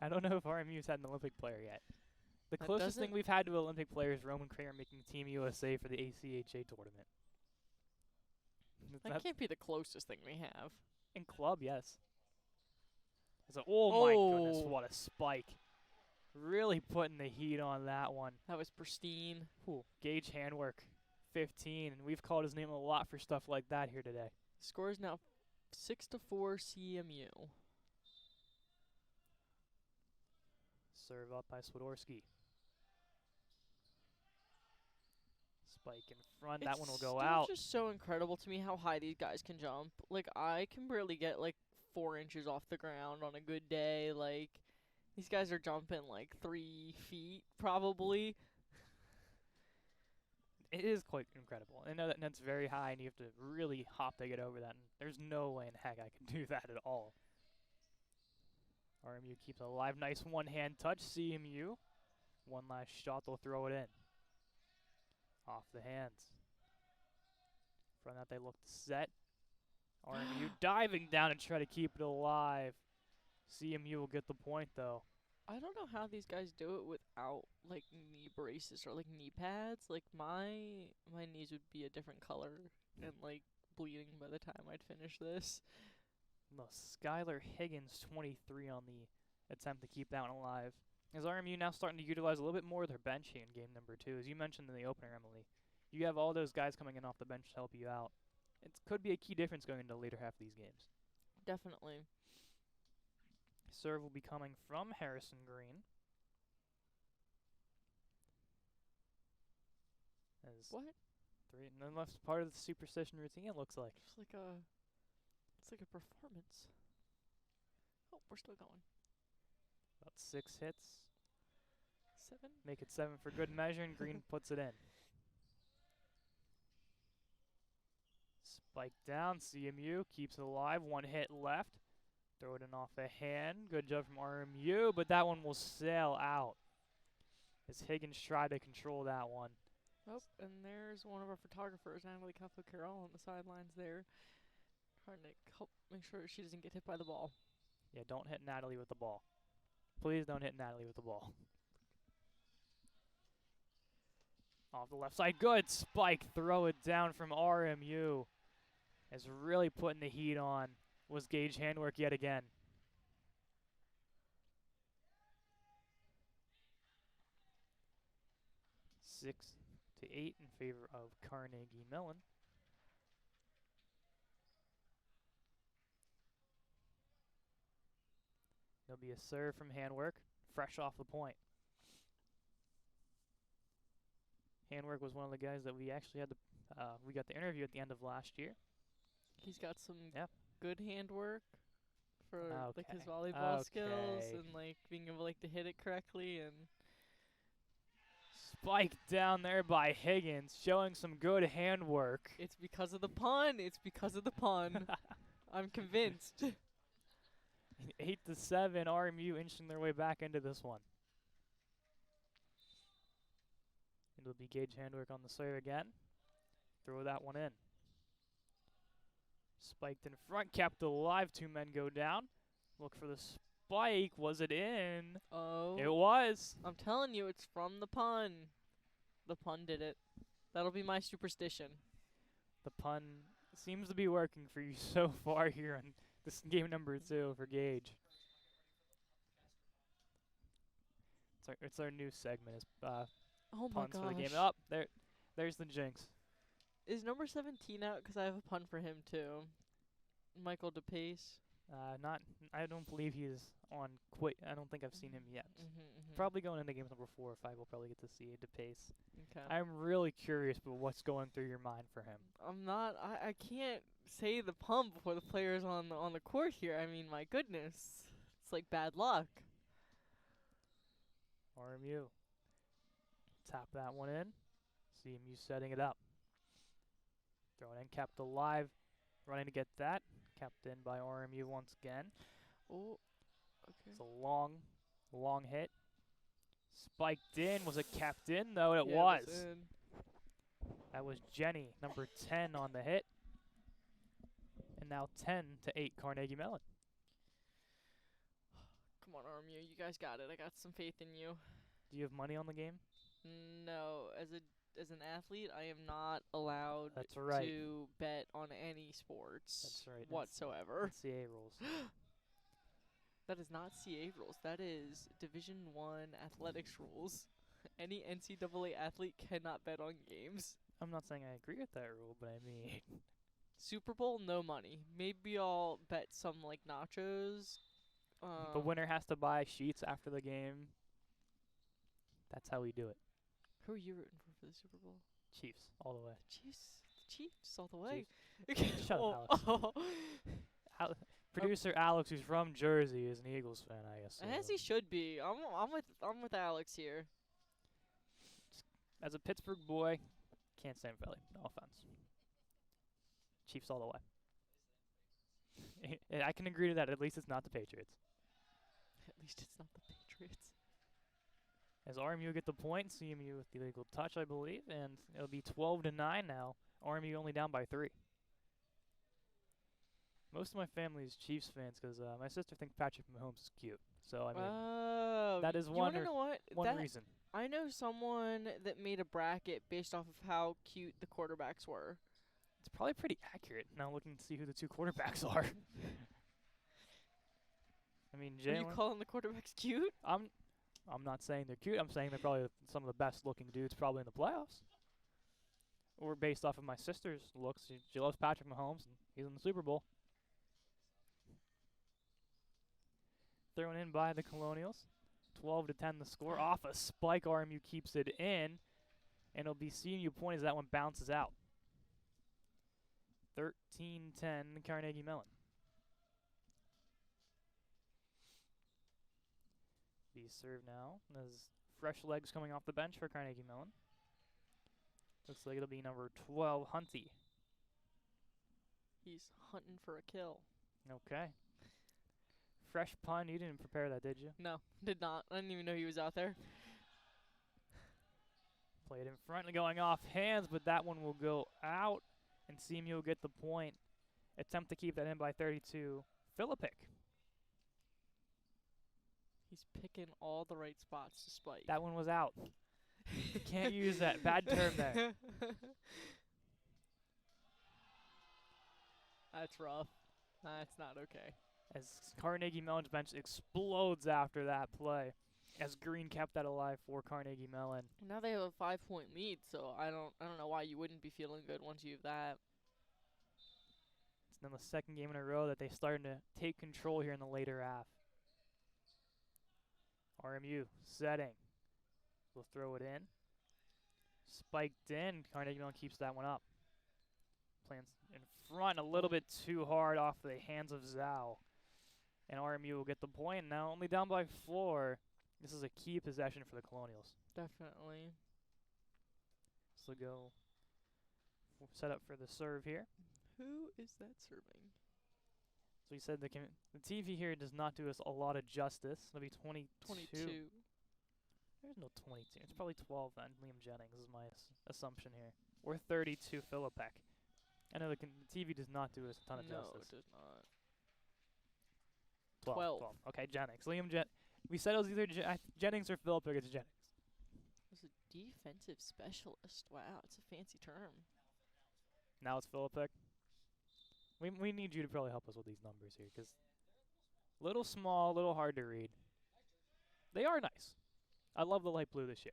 I don't know if RMU's had an Olympic player yet. The That closest thing doesn't- we've had to Olympic players is Roman Kramer making Team USA for the ACHA tournament. That can't be the closest thing we have. In club, yes. Oh my goodness, Oh. what a spike. Really putting the heat on that one. That was pristine. Ooh, Gage handwork, 15, and we've called his name a lot for stuff like that here today. Score is now 6-4 CMU. Serve up by Swiderski. Spike in front, that one will go out. It's just so incredible to me how high these guys can jump. Like, I can barely get, 4 inches off the ground on a good day. Like, these guys are jumping, 3 feet, probably. It is quite incredible. I know that net's very high, and you have to really hop to get over that. And there's no way in heck I can do that at all. RMU keeps it alive. Nice one-hand touch. CMU. One last shot. They'll throw it in. Off the hands. From that, they look set. RMU diving down and try to keep it alive. CMU will get the point, though. I don't know how these guys do it without, knee braces or, knee pads. My knees would be a different color and, bleeding by the time I'd finish this. No, Skylar Higgins, 23 on the attempt to keep that one alive. Is RMU now starting to utilize a little bit more of their bench here in game number 2? As you mentioned in the opener, Emily, you have all those guys coming in off the bench to help you out. It could be a key difference going into the later half of these games. Definitely. Serve will be coming from Harrison Green. As What? 3, and then left part of the superstition routine, it looks like. It's like a performance. Oh, we're still going. About 6 hits. 7? Make it 7 for good measure, and Green puts it in. Spike down, CMU keeps it alive. 1 hit left. Throw it in off a hand. Good job from RMU, but that one will sail out. As Higgins tried to control that one. Oh, and there's one of our photographers, Natalie Capo-Carroll, on the sidelines there, trying to help make sure she doesn't get hit by the ball. Yeah, don't hit Natalie with the ball. Please don't hit Natalie with the ball. Off the left side, good spike. Throw it down from RMU. Is really putting the heat on. Was Gage handwork yet again. Six to 8 in favor of Carnegie Mellon. There'll be a serve from handwork, fresh off the point. Handwork was one of the guys that we actually had we got the interview at the end of last year. He's got some good handwork for like his Okay. volleyball skills and like being able like to hit it correctly and Spike down there by Higgins, showing some good handwork. it's because of the pun. It's because of the pun. I'm convinced. 8 to 7, RMU inching their way back into this one. It'll be Gage handwork on the serve again. Throw that one in. Spiked in front, kept alive. 2 men go down. Look for the spike. Was it in? Oh. It was. I'm telling you, it's from the pun. The pun did it. That'll be my superstition. The pun seems to be working for you so far here on this game number 2 for Gage. It's our new segment. It's Oh my puns gosh. for the game. Up there's the jinx. Is number 17 out? Because I have a pun for him too. Michael DePace. I don't believe he's on quite. I don't think I've seen him yet. Mm-hmm. Probably going into games number 4 or 5, we'll probably get to see DePace. Okay. I'm really curious about what's going through your mind for him. I'm not. I can't say the pun before the players on the court here. I mean, my goodness, it's like bad luck. RMU. Tap that one in. CMU setting it up. Throw it in, kept alive. Running to get that. Kept in by RMU once again. Oh, okay. It's a long hit. Spiked in. Was it kept in, though? It Yeah, was. It was in. That was Jenny, number 10 on the hit. And now 10 to 8 Carnegie Mellon. Come on, RMU, you guys got it. I got some faith in you. Do you have money on the game? No, as an athlete, I am not allowed to bet on any sports whatsoever. NCAA rules. That is not CA rules. That is Division I athletics rules. Any NCAA athlete cannot bet on games. I'm not saying I agree with that rule, but I mean... Super Bowl, no money. Maybe I'll bet some, like, nachos. The winner has to buy sheets after the game. That's how we do it. Who are you rooting for the Super Bowl? Chiefs, all the way. Chiefs all the way. Shut up, Alex. Producer Alex, who's from Jersey, is an Eagles fan, I guess. As he should be. I'm with Alex here. As a Pittsburgh boy, can't stand Philly. No offense. Chiefs all the way. I can agree to that. At least it's not the Patriots. At least it's not the Patriots. As RMU get the point, CMU with the illegal touch, I believe, and it'll be 12 to 9 now. RMU only down by 3. Most of my family is Chiefs fans because my sister thinks Patrick Mahomes is cute. So I mean, that is one reason. I know someone that made a bracket based off of how cute the quarterbacks were. It's probably pretty accurate. Now looking to see who the 2 quarterbacks are. I mean, Jalen. Are you calling the quarterbacks cute? I'm not saying they're cute. I'm saying they're probably some of the best-looking dudes probably in the playoffs. Or based off of my sister's looks, she loves Patrick Mahomes, and he's in the Super Bowl. Thrown in by the Colonials. 12 to 10 the score. Off a spike, RMU keeps it in, and it'll be CMU point as that one bounces out. 13-10 Carnegie Mellon. Be served now. There's fresh legs coming off the bench for Carnegie Mellon. Looks like it'll be number 12, Hunty. He's hunting for a kill. Okay. Fresh pun. You didn't prepare that, did you? No, did not. I didn't even know he was out there. Played in front and going off hands, but that one will go out, and CMU will get the point. Attempt to keep that in by 32. Philippic. He's picking all the right spots to spike. That one was out. Can't use that. Bad term there. That's rough. That's not okay. As Carnegie Mellon's bench explodes after that play, as Green kept that alive for Carnegie Mellon. Now they have a 5-point lead, so I don't know why you wouldn't be feeling good once you have that. It's then the second game in a row that they started to take control here in the later half. RMU setting. We'll throw it in. Spiked in. Carnegie Mellon keeps that one up. Plans in front a little bit too hard off the hands of Zhao. And RMU will get the point. Now only down by 4. This is a key possession for the Colonials. Definitely. So go set up for the serve here. Who is that serving? So we said the TV here does not do us a lot of justice. It'll be 22. 22. There's no 22. It's probably 12 then. Liam Jennings is my assumption here. Or 32 Philippic. I know the TV does not do us a ton of No, justice. it does not. 12. Okay, Jennings. We said it was either Jennings or Philippic. It's Jennings. He's a defensive specialist. Wow, it's a fancy term. Now it's Philippic. We need you to probably help us with these numbers here, because little small, little hard to read. They are nice. I love the light blue this year.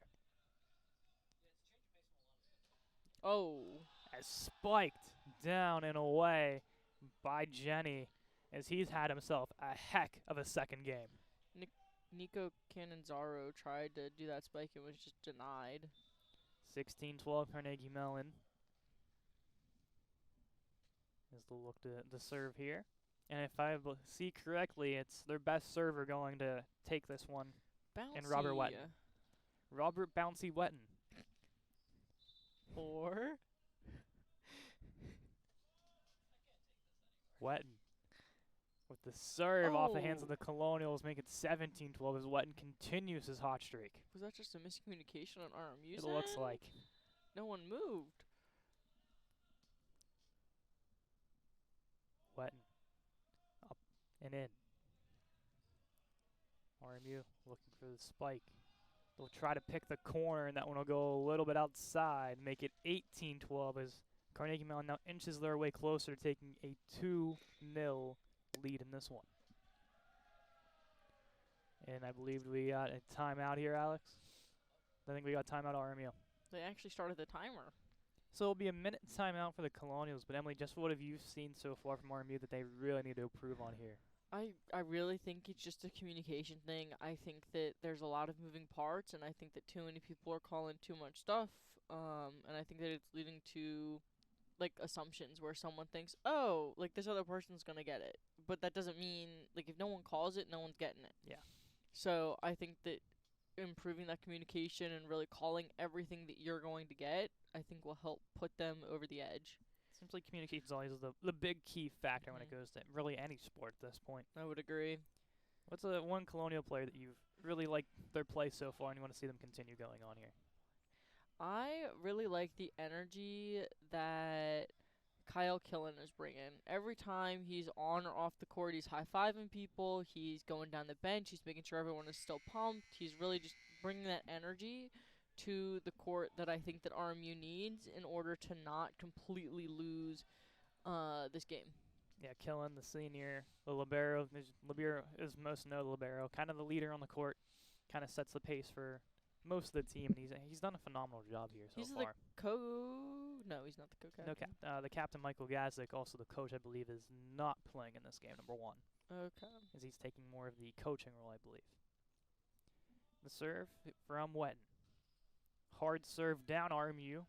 Oh. As spiked down and away by Jenny, as he's had himself a heck of a second game. Nico Canonzaro tried to do that spike and was just denied. 16-12 Carnegie Mellon. Is the look to serve here. And if I see correctly, it's their best server going to take this one. Bouncy. And Robert Wetton. Robert Bouncy Wetton. Or Wetton. With the serve off the hands of the Colonials, make it 17-12 as Wetton continues his hot streak. Was that just a miscommunication on RMU? It looks like. No one moved. Wetton. Up and in. RMU looking for the spike. They'll try to pick the corner, and that one will go a little bit outside, make it 18-12 as Carnegie Mellon now inches their way closer, taking a 2-0 lead in this one. And I believe we got a timeout here, Alex. I think we got timeout RMU. They actually started the timer. So it'll be a minute timeout for the Colonials, but Emily, just what have you seen so far from RMU that they really need to improve on here? I really think it's just a communication thing. I think that there's a lot of moving parts, and I think that too many people are calling too much stuff. And I think that it's leading to, like, assumptions where someone thinks, oh, like, this other person's gonna get it. But that doesn't mean, like, if no one calls it, no one's getting it. Yeah. So I think that improving that communication and really calling everything that you're going to get, I think will help put them over the edge. Seems like communication is always the big key factor when it goes to really any sport at this point. I would agree. What's one Colonial player that you've really liked their play so far and you want to see them continue going on here? I really like the energy that Kyle Killen is bringing. Every time he's on or off the court, he's high-fiving people, he's going down the bench, he's making sure everyone is still pumped. He's really just bringing that energy to the court that I think that RMU needs in order to not completely lose this game. Yeah, Killen, the senior, the libero. Libero is most known libero, kind of the leader on the court, kind of sets the pace for most of the team, and he's done a phenomenal job here so far. No, he's not the co-captain. No, the captain, Michael Gazik, also the coach, I believe, is not playing in this game, number 1. Okay. As he's taking more of the coaching role, I believe. The serve from Wetton. Hard serve down, RMU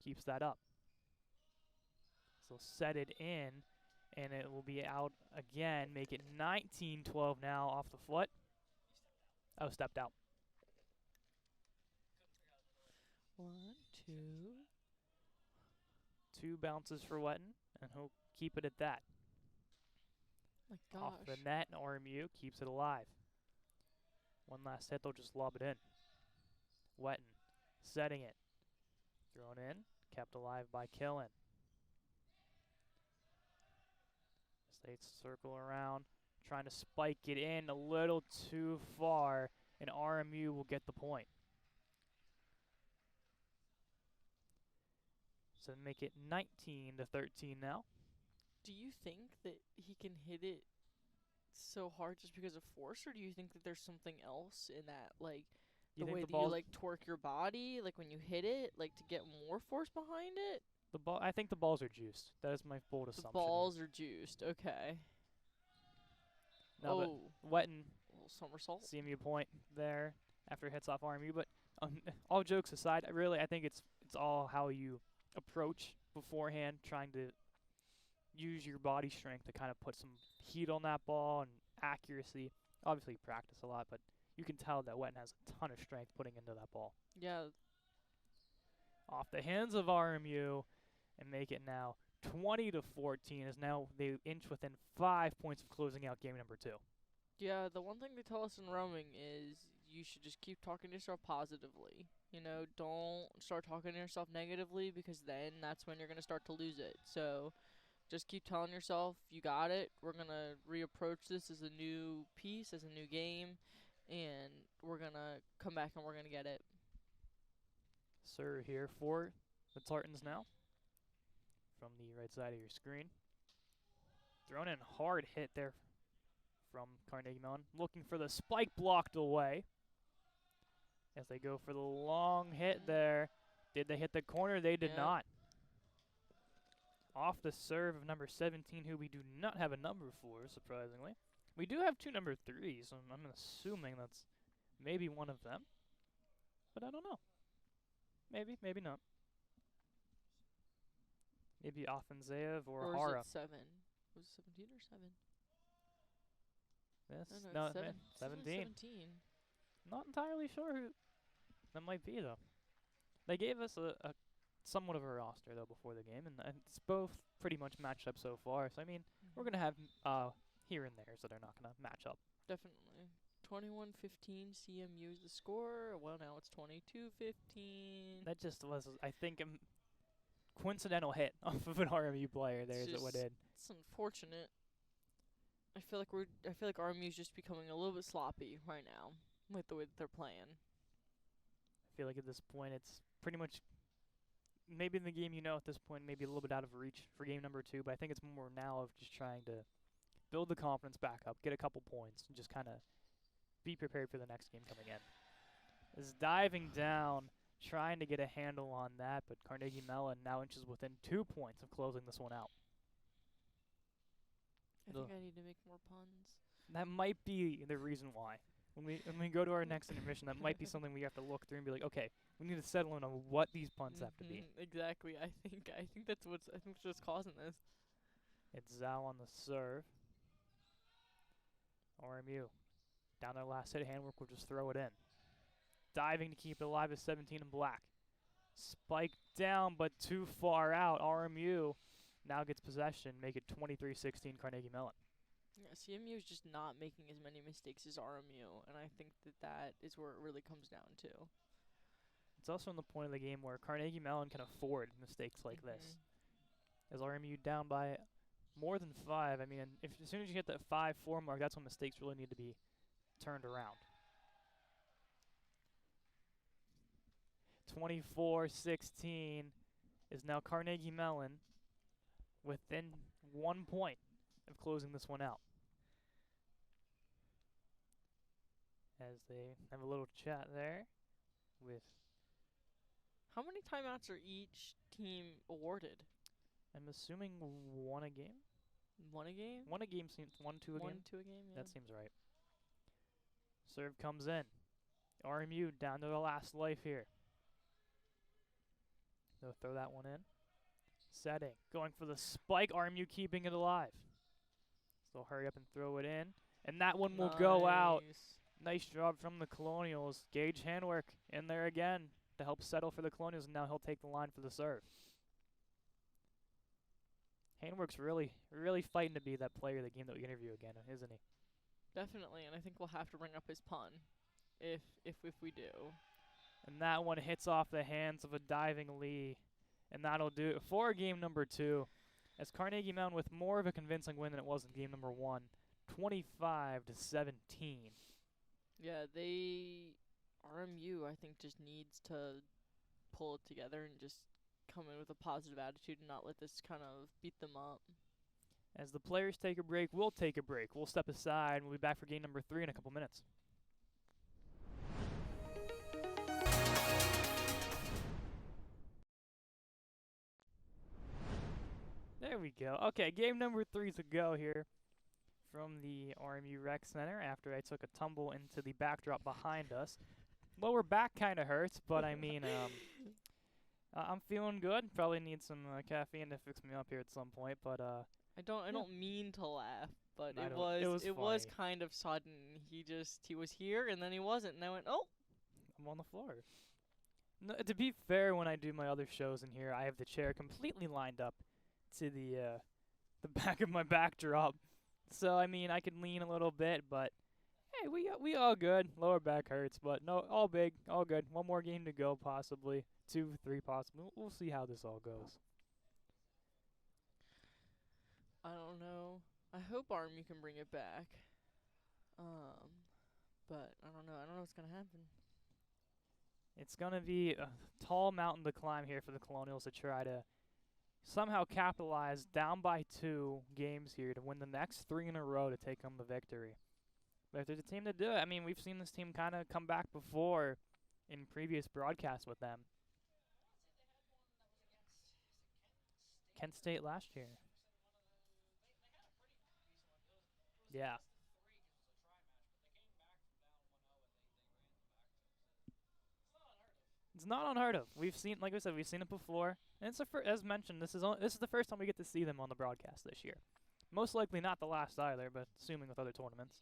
keeps that up. So set it in, and it will be out again, make it 19-12 now off the foot. Oh, stepped out. 1, 2. 2 bounces for Wetton, and he'll keep it at that. My gosh. Off the net, and RMU keeps it alive. One last hit, they'll just lob it in. Wetton setting it. Thrown in, kept alive by Killen. As they circle around, trying to spike it in a little too far, and RMU will get the point. So make it 19-13 now. Do you think that he can hit it so hard just because of force, or do you think that there's something else in that, like You the think way the that you ball? like torque your body, like when you hit it, like to get more force behind it? The ball. I think the balls are juiced. That is my bold The assumption. balls are juiced. Okay. Now, but Oh, Wetton, little somersault. CMU point there after it hits off RMU. But all jokes aside, I think it's all how you approach beforehand, trying to use your body strength to kind of put some heat on that ball and accuracy. Obviously, practice a lot, but you can tell that Wetton has a ton of strength putting into that ball. Yeah. Off the hands of RMU, and make it now 20-14. As now they inch within 5 points of closing out game number 2. Yeah, the one thing they tell us in roaming is you should just keep talking to yourself positively. You know, don't start talking to yourself negatively, because then that's when you're going to start to lose it. So just keep telling yourself, you got it. We're going to reapproach this as a new piece, as a new game, and we're going to come back and we're going to get it. Serve here for the Tartans now. From the right side of your screen. Thrown in hard hit there from Carnegie Mellon. Looking for the spike, blocked away. As they go for the long hit there. Did they hit the corner? They did not. Off the serve of number 17, who we do not have a number for, surprisingly. We do have 2 number 3s, so I'm assuming that's maybe one of them. But I don't know. Maybe, maybe not. Maybe Afanzeev or Hara. Is it 7? Was it 17 or 7? Yes, No, no, it's 7. 17. 17. Not entirely sure who that might be, though. They gave us a somewhat of a roster, though, before the game, and it's both pretty much matched up so far. So, I mean, we're going to have here and there's that are not going to match up. Definitely. 21-15 CMU is the score. Well, now it's 22-15. That just was, I think, a coincidental hit off of an RMU player there It's as it went in. It's unfortunate. I feel like RMU's just becoming a little bit sloppy right now with the way that they're playing. I feel like at this point it's pretty much maybe in the game, at this point maybe a little bit out of reach for game number 2, but I think it's more now of just trying to build the confidence back up, get a couple points, and just kind of be prepared for the next game coming in. Is diving down, trying to get a handle on that, but Carnegie Mellon now inches within 2 points of closing this one out. I think I need to make more puns. That might be the reason why. When we go to our next intermission, that might be something we have to look through and be like, okay, we need to settle in on what these puns have to be. Exactly. I think that's what's causing this. It's Zhao on the serve. RMU down their last hit. Handwork will just throw it in. Diving to keep it alive is 17 in black. Spike down, but too far out. RMU now gets possession. Make it 23-16 Carnegie Mellon. Yeah, CMU is just not making as many mistakes as RMU, and I think that is where it really comes down to. It's also in the point of the game where Carnegie Mellon can afford mistakes like this. As RMU down by more than 5, I mean, as soon as you hit that 5-4 mark, that's when mistakes really need to be turned around. 24-16 is now Carnegie Mellon within 1 point of closing this one out. As they have a little chat there with... How many timeouts are each team awarded? I'm assuming 1 a game? 1 a game? 1 a game seems... 1-2 a game? 1-2 a game, yeah. That seems right. Serve comes in. RMU down to the last life here. They'll throw that one in. Setting. Going for the spike. RMU keeping it alive. So they'll hurry up and throw it in. And that one will go out. Nice job from the Colonials. Gage Handwork in there again to help settle for the Colonials. And now he'll take the line for the serve. Handwork's really, really fighting to be that player of the game that we interview again, isn't he? Definitely, and I think we'll have to bring up his pun if we do. And that one hits off the hands of a diving Lee. And that'll do it for game number 2. As Carnegie Mellon with more of a convincing win than it was in game number 1. 25-17. Yeah, RMU, I think, just needs to pull it together and just come in with a positive attitude and not let this kind of beat them up. As the players take a break, we'll take a break. We'll step aside and we'll be back for game number 3 in a couple minutes. There we go. Okay, game number 3 to go here from the RMU Rec Center after I took a tumble into the backdrop behind us. Lower back kind of hurts, but I mean, I'm feeling good. Probably need some caffeine to fix me up here at some point, but I don't mean to laugh, but it was funny. kind of sudden. He was here and then he wasn't, and I went, oh, I'm on the floor. No, to be fair, when I do my other shows in here, I have the chair completely lined up to the back of my backdrop. So I mean, I can lean a little bit, but hey, we all good. Lower back hurts, but no, all big, all good. One more game to go, possibly 2, 3, possibly. We'll see how this all goes. I don't know. I hope RMU can bring it back. But I don't know. I don't know what's gonna happen. It's gonna be a tall mountain to climb here for the Colonials to try to somehow capitalize down by 2 games here to win the next 3 in a row to take home the victory. But if there's a team to do it, I mean, we've seen this team kind of come back before in previous broadcasts with them. Kent State last year. Yeah. It's not unheard of. We've seen, like I said, we've seen it before, and it's as mentioned, this is the first time we get to see them on the broadcast this year. Most likely not the last either, but assuming with other tournaments.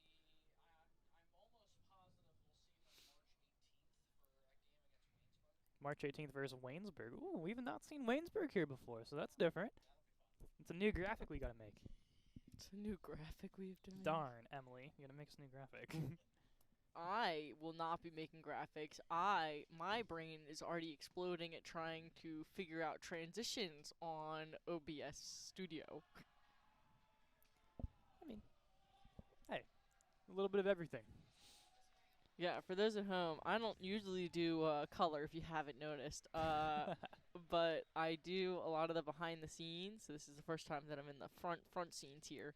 March 18th versus Waynesburg. Ooh, we've not seen Waynesburg here before, so that's different. It's a new graphic we gotta make. It's a new graphic we have to make. Darn, Emily, you gotta make us a new graphic. I will not be making graphics. My brain is already exploding at trying to figure out transitions on OBS Studio. I mean, hey, a little bit of everything. Yeah, for those at home, I don't usually do color if you haven't noticed. But I do a lot of the behind the scenes. So this is the first time that I'm in the front scenes here.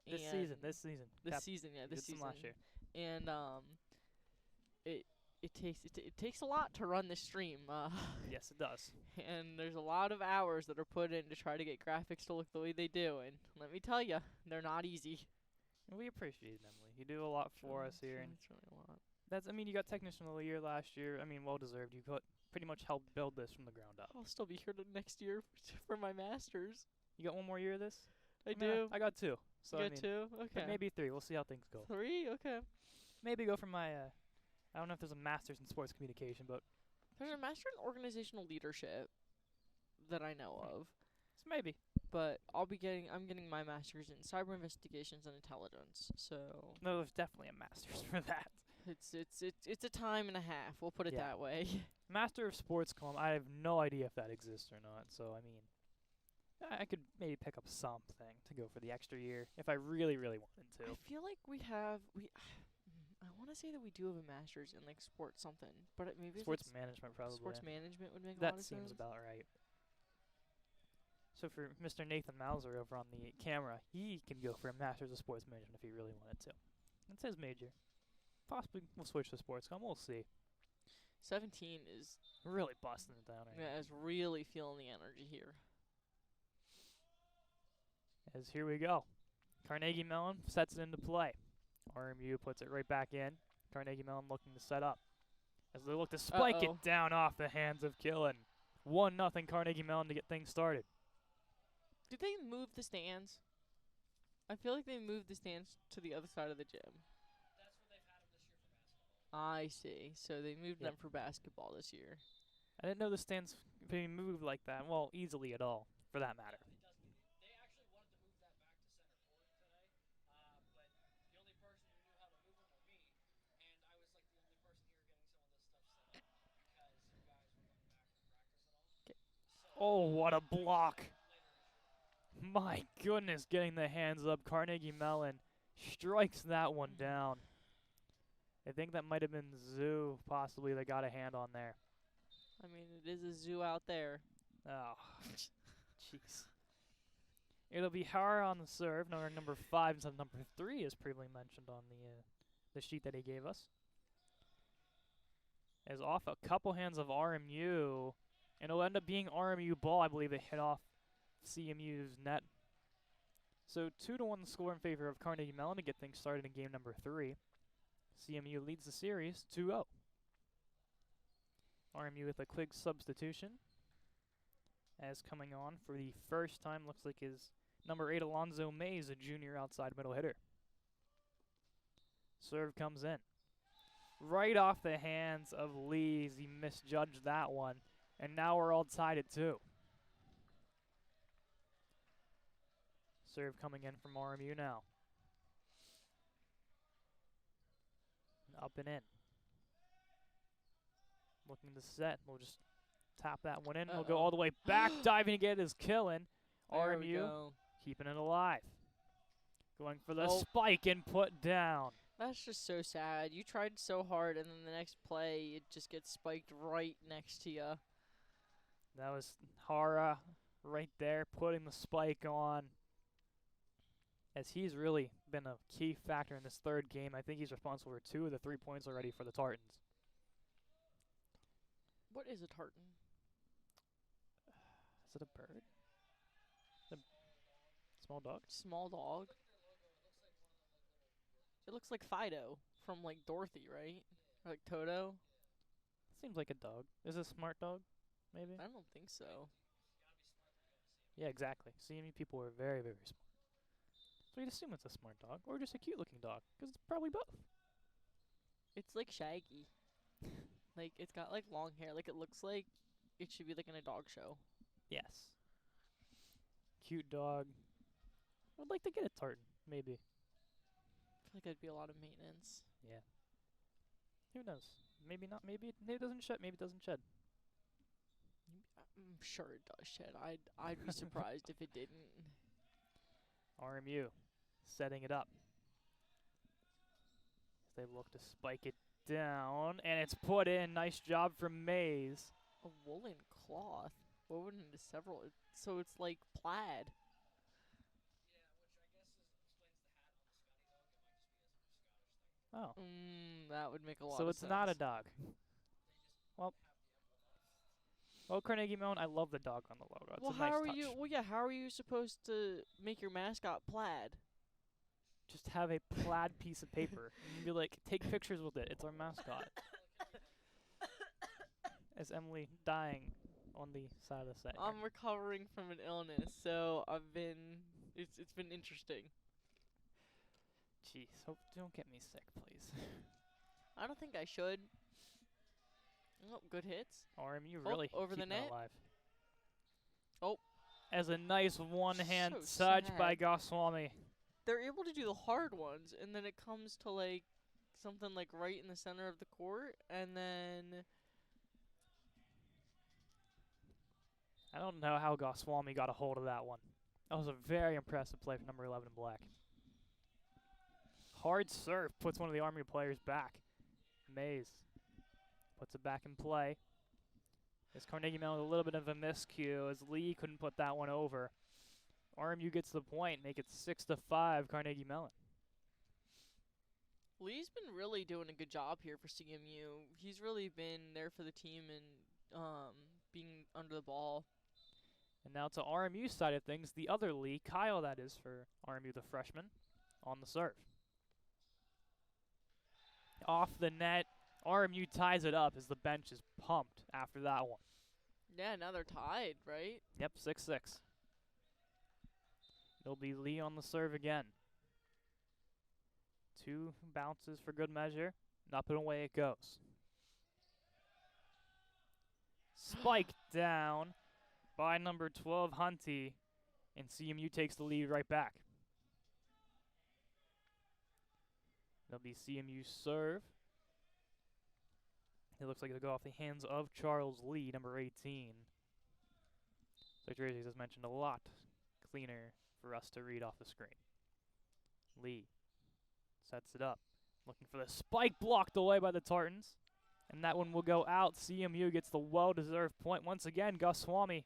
This season. This season, last year. And it takes a lot to run this stream. Yes, it does. And there's a lot of hours that are put in to try to get graphics to look the way they do. And let me tell you, they're not easy. We appreciate it, Emily. You do a lot for us here, and it's really a lot. I mean, you got Technician of the Year last year. I mean, well deserved. You pretty much helped build this from the ground up. I'll still be here next year for my masters. You got one more year of this? I do. I got 2. So you got 2? Okay. Maybe 3. We'll see how things go. 3? Okay. Maybe go for my. I don't know if there's a master's in sports communication, but there's a master in organizational leadership that I know of. So maybe. But I'm getting my master's in cyber investigations and intelligence. So no, there's definitely a master's for that. It's a time and a half. We'll put it that way. Master of Sports Comm. I have no idea if that exists or not. So I mean, I could maybe pick up something to go for the extra year if I really, really wanted to. I feel like I want to say that we do have a master's in like sports something, but maybe sports management probably. Sports management would make a lot of sense. That seems about right. So for Mr. Nathan Mauser over on the camera, he can go for a master's of sports management if he really wanted to. That's his major. Possibly we'll switch to sports comm. We'll see. 17 is really busting it down right now. Yeah, is really feeling the energy here. As here we go. Carnegie Mellon sets it into play. RMU puts it right back in. Carnegie Mellon looking to set up. As they look to spike it down off the hands of Killen. 1-0 Carnegie Mellon to get things started. Did they move the stands? I feel like they moved the stands to the other side of the gym. That's where they've had them this year for basketball. I see. So they moved them for basketball this year. I didn't know the stands being moved like that. Well, easily at all, for that matter. They actually wanted to move that back to center court today, but the only person who knew how to move them were me, and I was like the only person here getting some of this stuff set up. Oh, what a block. My goodness, getting the hands up. Carnegie Mellon strikes that one down. I think that might have been Zoo, possibly, that got a hand on there. I mean, it is a zoo out there. Oh, jeez. It'll be Hara on the serve, number 5 instead of number 3, as previously mentioned on the sheet that he gave us. As off a couple hands of RMU, and it'll end up being RMU ball. I believe they hit off CMU's net. So 2-1 score in favor of Carnegie Mellon to get things started in game number 3. CMU leads the series 2-0. RMU with a quick substitution, as coming on for the first time looks like is number 8 Alonzo Mays, a junior outside middle hitter. Serve comes in. Right off the hands of Lees, he misjudged that one, and now we're all tied at 2. Serve coming in from RMU now. Up and in. Looking to set. We'll just tap that one in. We'll go all the way back. Diving to get his killing. RMU keeping it alive. Going for the spike and put down. That's just so sad. You tried so hard, and then the next play, it just gets spiked right next to you. That was Hara right there, putting the spike on. As he's really been a key factor in this third game. I think he's responsible for 2 of the 3 points already for the Tartans. What is a tartan? Is it a bird? A small dog? Small dog. It looks like Fido from like Dorothy, right? Or like Toto. Seems like a dog. Is it a smart dog? Maybe? I don't think so. Yeah, exactly. CMU people are very, very smart. So you'd assume it's a smart dog, or just a cute looking dog, because it's probably both. It's like Shaggy. Like, it's got like long hair. Like, it looks like it should be like in a dog show. Yes. Cute dog. I'd like to get a tartan, maybe. I feel like that'd be a lot of maintenance. Yeah. Who knows? Maybe not. Maybe it doesn't shed. Maybe it doesn't shed. I'm sure it does shed. I'd be surprised if it didn't. RMU setting it up. They look to spike it down, and it's put in. Nice job from Mays. A woolen cloth woven into several. So it's like plaid. Oh. That would make a lot of So sense. it's not a dog. Well, Carnegie Mellon, I love the dog on the logo. It's Well, a nice how are touch. you? Well, yeah. How are you supposed to make your mascot plaid? Just have a plaid piece of paper and be like, take pictures with it. It's our mascot. As Emily dying on the side of the set. I'm recovering from an illness, so it's been interesting. Jeez, hope don't get me sick, please. I don't think I should. Oh, good hits. RMU really over the keeping it net. alive. Oh. As a nice one-hand So touch sad. by Goswami. They're able to do the hard ones, and then it comes to like something like right in the center of the court, and then I don't know how Goswami got a hold of that one. That was a very impressive play from number 11 in black. Hard serve puts one of the RMU players back. Mays puts it back in play. As Carnegie Mellon with a little bit of a miscue as Lee couldn't put that one over. RMU gets the point, make it 6-5 Carnegie Mellon. Lee's been really doing a good job here for CMU. He's really been there for the team and being under the ball. And now to RMU's side of things, the other Lee, Kyle that is for RMU, the freshman, on the serve. Off the net, RMU ties it up as the bench is pumped after that one. Yeah, now they're tied, right? Yep, 6-6. It'll be Lee on the serve again. 2 bounces for good measure, and up and away it goes. Spiked down by number 12, Hunty, and CMU takes the lead right back. It'll be CMU serve. It looks like it'll go off the hands of Charles Lee, number 18. So jerseys, as mentioned, a lot cleaner for us to read off the screen. Lee sets it up, looking for the spike, blocked away by the Tartans. And that one will go out. CMU gets the well-deserved point. Once again, Goswami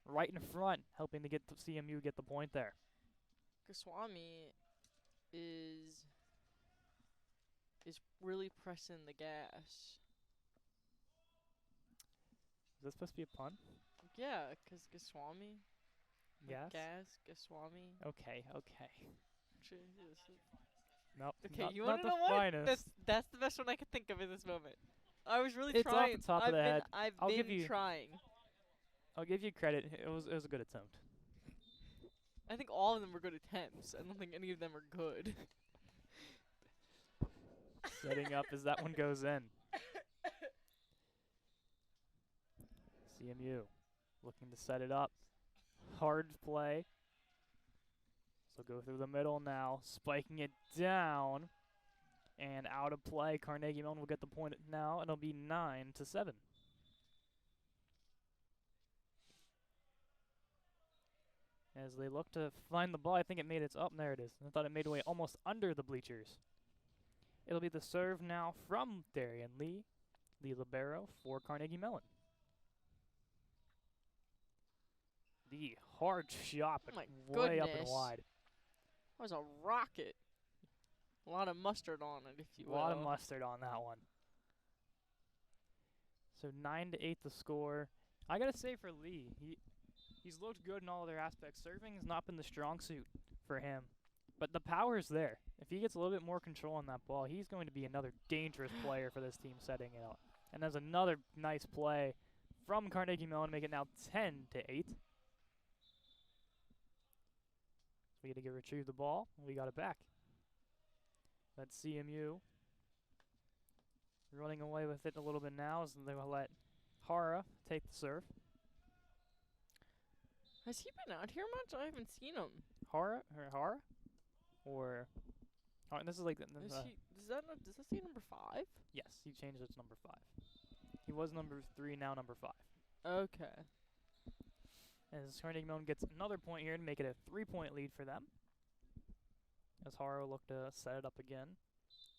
right in front, helping to get the CMU get the point there. Goswami is really pressing the gas. Is this supposed to be a pun? Yeah, 'cause Goswami. Yes. Gas, Goswami. Okay. Nope. Okay, not, you not want to the know what? finest. That's the best one I could think of in this moment. I was really It's off trying. the top of the head. I've I'll been give you- trying. I'll give you credit. It was a good attempt. I think all of them were good attempts. I don't think any of them are good. Setting up as that one goes in. CMU looking to set it up. Hard play. So go through the middle now, spiking it down. And out of play, Carnegie Mellon will get the point now, and it'll be 9-7. As they look to find the ball, I think it made its up. There it is. I thought it made way almost under the bleachers. It'll be the serve now from Darian Lee, the libero for Carnegie Mellon. The hard shot, but my way up and goodness. wide. That was a rocket. A lot of mustard on it, if you A will. lot of mustard on that one. So 9-8 the score. I gotta say for Lee, he's looked good in all other aspects. Serving has not been the strong suit for him, but the power's there. If he gets a little bit more control on that ball, he's going to be another dangerous player for this team setting it up. And there's another nice play from Carnegie Mellon to make it now 10-8. We had to retrieve the ball, and we got it back. That's CMU running away with it a little bit now, as they will let Hara take the serve. Has he been out here much? I haven't seen him. Hara? Or this is like Does that say number 5? yes, he changed it to number 5. He was number 3, now number 5. Okay. As Carnegie Mellon gets another point here to make it a 3-point lead for them. As Haro looked to set it up again.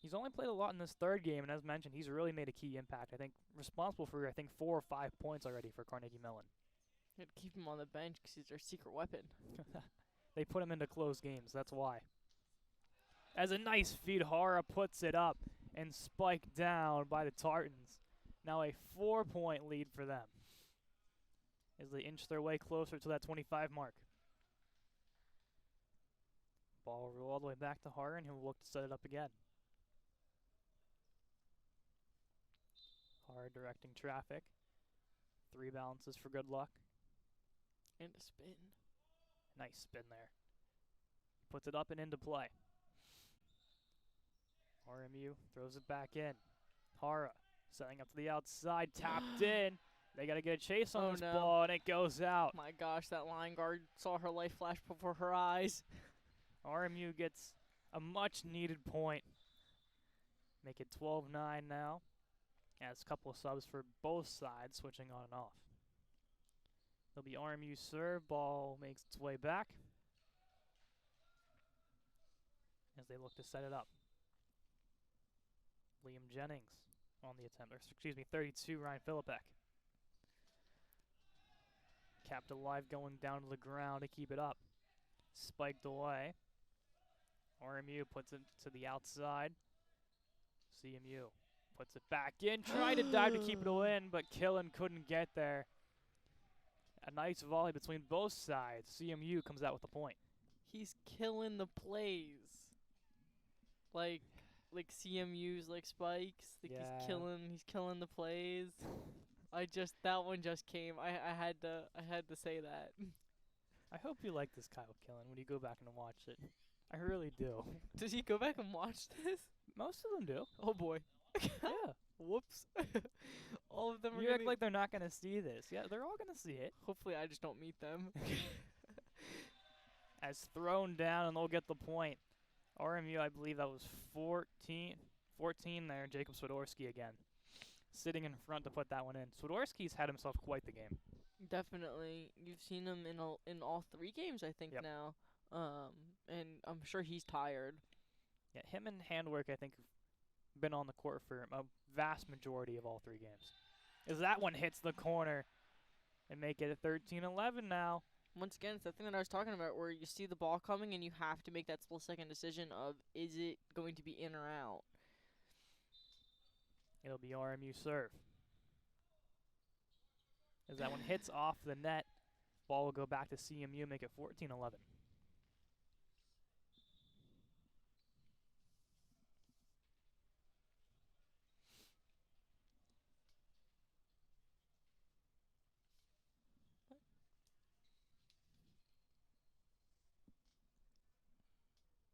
He's only played a lot in this third game, and as mentioned, he's really made a key impact. I think responsible for 4 or 5 points already for Carnegie Mellon. You had to keep him on the bench 'cause he's their secret weapon. They put him into close games, that's why. As a nice feed, Hara puts it up and spiked down by the Tartans. Now a 4-point lead for them as they inch their way closer to that 25 mark. Ball will roll all the way back to Hara, and he'll look to set it up again. Hara directing traffic. 3 balances for good luck. And a spin. Nice spin there. Puts it up and into play. RMU throws it back in. Hara setting up to the outside, tapped in. They got to get a chase on this ball, and it goes out. My gosh, that line guard saw her life flash before her eyes. RMU gets a much-needed point. Make it 12-9 now. As a couple of subs for both sides, switching on and off. There'll be RMU serve. Ball makes its way back as they look to set it up. Liam Jennings on the attempt. Or, excuse me, 32, Ryan Philippek. Capped alive, going down to the ground to keep it up. Spiked away. RMU puts it to the outside. CMU puts it back in, trying to dive to keep it in, but Killen couldn't get there. A nice volley between both sides. CMU comes out with the point. He's killing the plays. Like CMU's like spikes. Like Yeah. he's killing the plays. That one just came. I had to say that. I hope you like this Kyle Killen when you go back and watch it. I really do. Does he go back and watch this? Most of them do. Oh boy. Yeah. Whoops. All of them are You act gonna like they're not going to see this. Yeah, they're all going to see it. Hopefully I just don't meet them. As thrown down, and they'll get the point. RMU, I believe that was 14 there. Jacob Swiderski again. Sitting in front to put that one in. Swiderski's had himself quite the game. Definitely. You've seen him in all 3 games, I think Yep. now. And I'm sure he's tired. Yeah, him and Handwork, I think, have been on the court for a vast majority of all 3 games. As that one hits the corner and make it a 13-11 now. Once again, it's the thing that I was talking about where you see the ball coming and you have to make that split-second decision of is it going to be in or out. It'll be RMU serve. As that one hits off the net, ball will go back to CMU, make it 14-11.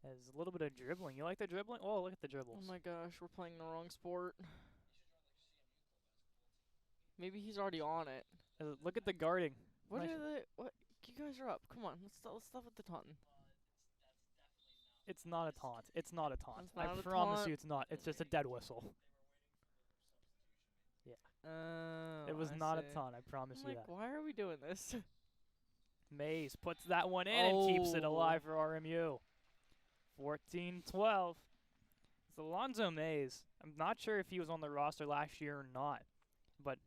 There's a little bit of dribbling. You like the dribbling? Oh, look at the dribbles. Oh my gosh, we're playing the wrong sport. Maybe he's already on it. Look at the guarding. What Nice. are the what? You guys are up. Come on, let's stop with the taunting. It's not a taunt. It's not a taunt. It's I not a promise taunt. you it's not. It's just a dead whistle. Oh, It was I not see. a taunt. I promise I'm you like, that. why are we doing this? Mays puts that one in and keeps it Oh. alive for RMU. 14-12. It's Alonzo Mays. I'm not sure if he was on the roster last year or not, but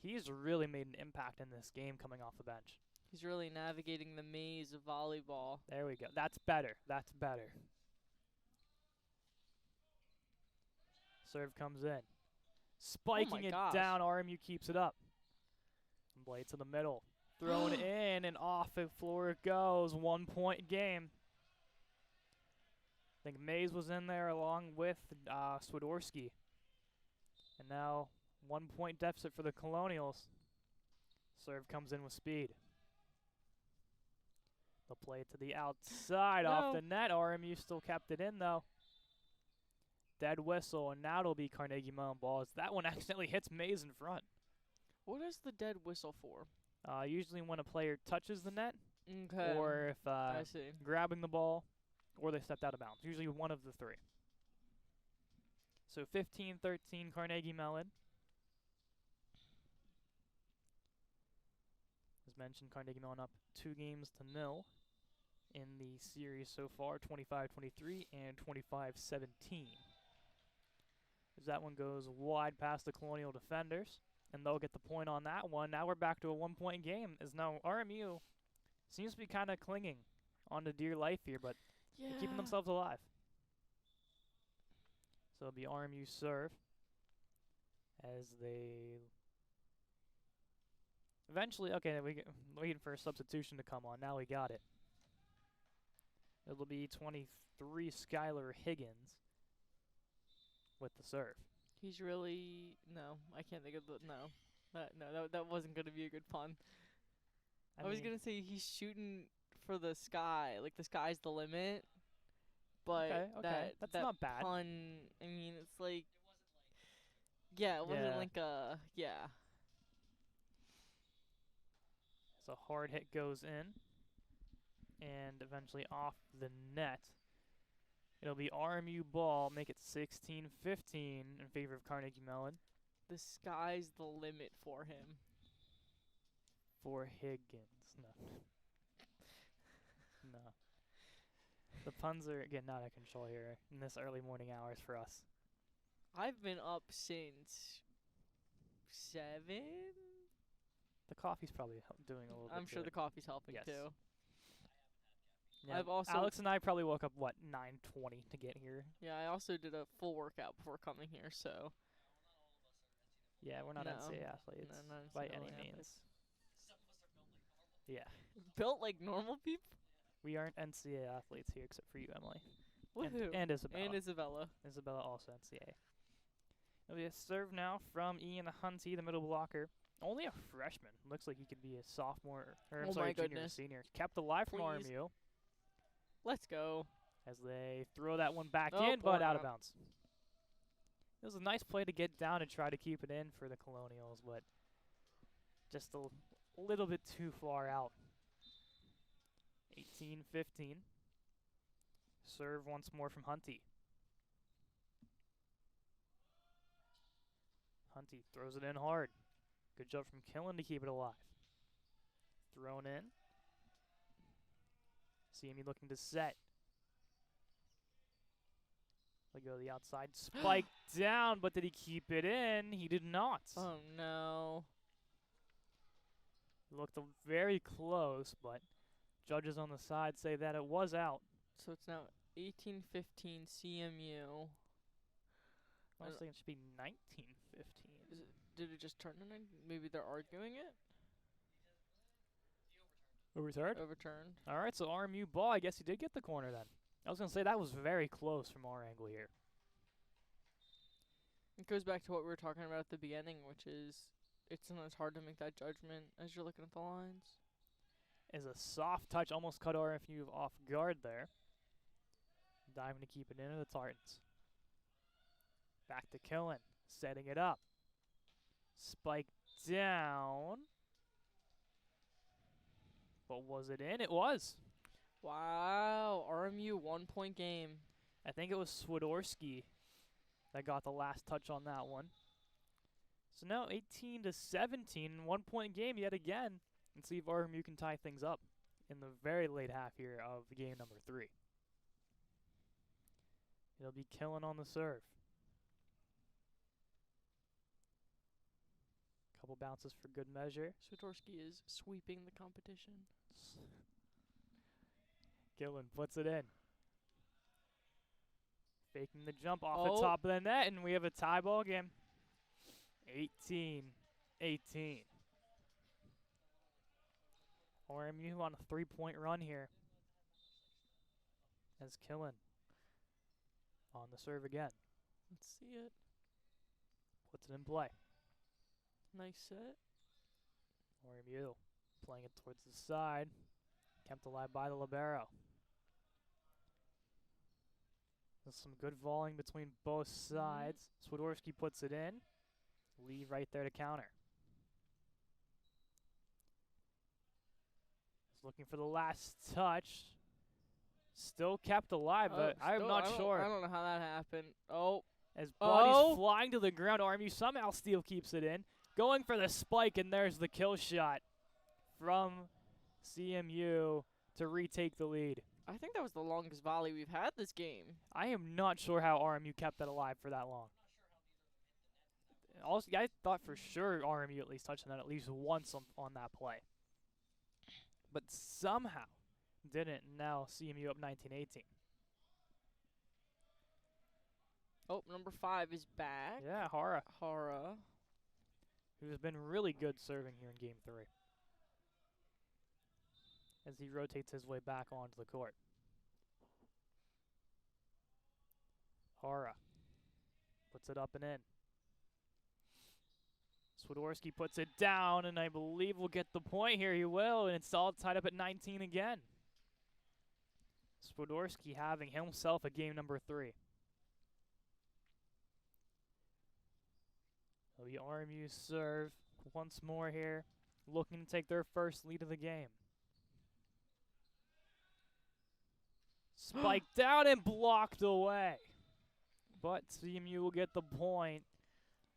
he's really made an impact in this game coming off the bench. He's really navigating the maze of volleyball. There we go. That's better. That's better. Serve comes in. Spiking it gosh. down. RMU keeps it up. Blade to the middle. Thrown in and off the floor it goes. 1-point game. I think Mays was in there along with Swiderski. And now 1-point deficit for the Colonials. Serve comes in with speed. They'll play it to the outside off the net. RMU still kept it in though. Dead whistle, and now it'll be Carnegie Mellon ball as that one accidentally hits Mays in front. What is the dead whistle for? Usually when a player touches the net, Okay. or if I see. grabbing the ball, or they stepped out of bounds. Usually one of the 3. So 15-13 Carnegie Mellon. As mentioned, Carnegie Mellon up 2-0 in the series so far, 25-23 and 25-17. As that one goes wide past the Colonial defenders, and they'll get the point on that one. Now we're back to a 1-point game, as now RMU seems to be kind of clinging on to dear life here, but they're keeping themselves alive. So it'll be RMU serve as they eventually, okay, waiting for a substitution to come on. Now we got it. It'll be 23 Skylar Higgins with the serve. He's really I can't think of the that wasn't gonna be a good pun. I was mean, gonna say he's shooting for the sky, like the sky's the limit. But okay. That's that not bad. pun, I mean, it's like it wasn't Yeah. like a So hard hit goes in, and eventually off the net. It'll be RMU ball, make it 16-15 in favor of Carnegie Mellon. The sky's the limit for him. For Higgins. No. No. The puns are, again, not out of control here in this early morning hours for us. I've been up since 7. The coffee's probably doing a little bit. I'm sure the coffee's helping Yes. too. Yeah, I've also- Alex and I probably woke up, 9:20 to get here? Yeah, I also did a full workout before coming here, so Yeah, we're not No. NCAA athletes No, not by NCAA any athletes. means. Some of us are built like normal. Yeah, built like normal people. we aren't NCAA athletes here except for you, Emily. Woohoo! And Isabella. And Isabella. Isabella also NCAA. It'll be a serve now from Ian Hunty, the middle blocker. Only a freshman. Looks like he could be a sophomore, or Oh sorry, my junior or goodness. senior. Kept alive from Please. RMU Let's go. as they throw that one back Oh, in, but poor out of Em. bounds. It was a nice play to get down and try to keep it in for the Colonials, but just a little bit too far out. 18-15. Serve once more from Hunty. Hunty throws it in hard. Good job from Killen to keep it alive. Thrown in. CMU looking to set. They go to the outside. Spike down, but did he keep it in? He did not. Oh no. Looked very close, but judges on the side say that it was out. So it's now 18-15 CMU. I was thinking it should be 19-15. Did it just turn to 19? Maybe they're arguing it? Overturned? Overturned. All right, so RMU ball. I guess he did get the corner then. I was going to say that was very close from our angle here. It goes back to what we were talking about at the beginning, which is it's sometimes hard to make that judgment as you're looking at the lines. Is a soft touch, almost cut RMU off guard there. Diving to keep it into the Tartans. Back to Killen, setting it up. Spike down. But was it in? It was. Wow, RMU 1-point game. I think it was Swiderski that got the last touch on that one. So now 18-17, 1-point game yet again. And see if RMU can tie things up in the very late half here of game number 3. It'll be Killen on the serve. Couple bounces for good measure. Swiderski is sweeping the competition. Killen puts it in. Faking the jump off the top of the net, and we have a tie ball game. 18-18. RMU on a 3-point run here. As Killen on the serve again. Let's see it. Puts it in play. Nice set. RMU playing it towards the side. Kept alive by the libero. There's some good volleying between both sides. Swiderski puts it in. Lee right there to counter. He's looking for the last touch. Still kept alive, but I'm not sure. I don't know how that happened. Oh. As body's flying to the ground, RMU somehow still keeps it in. Going for the spike, and there's the kill shot from CMU to retake the lead. I think that was the longest volley we've had this game. I am not sure how RMU kept that alive for that long. Also, I thought for sure RMU at least touched that at least once on that play. But somehow didn't. Now CMU up 19-18. Oh, number 5 is back. Yeah, Hara. Who's been really good serving here in game 3. As he rotates his way back onto the court. Hara puts it up and in. Swiderski puts it down, and I believe we'll get the point here. He will, and it's all tied up at 19 again. Swiderski having himself a game number 3. So the RMU serve once more here, looking to take their first lead of the game. Spiked down and blocked away. But CMU will get the point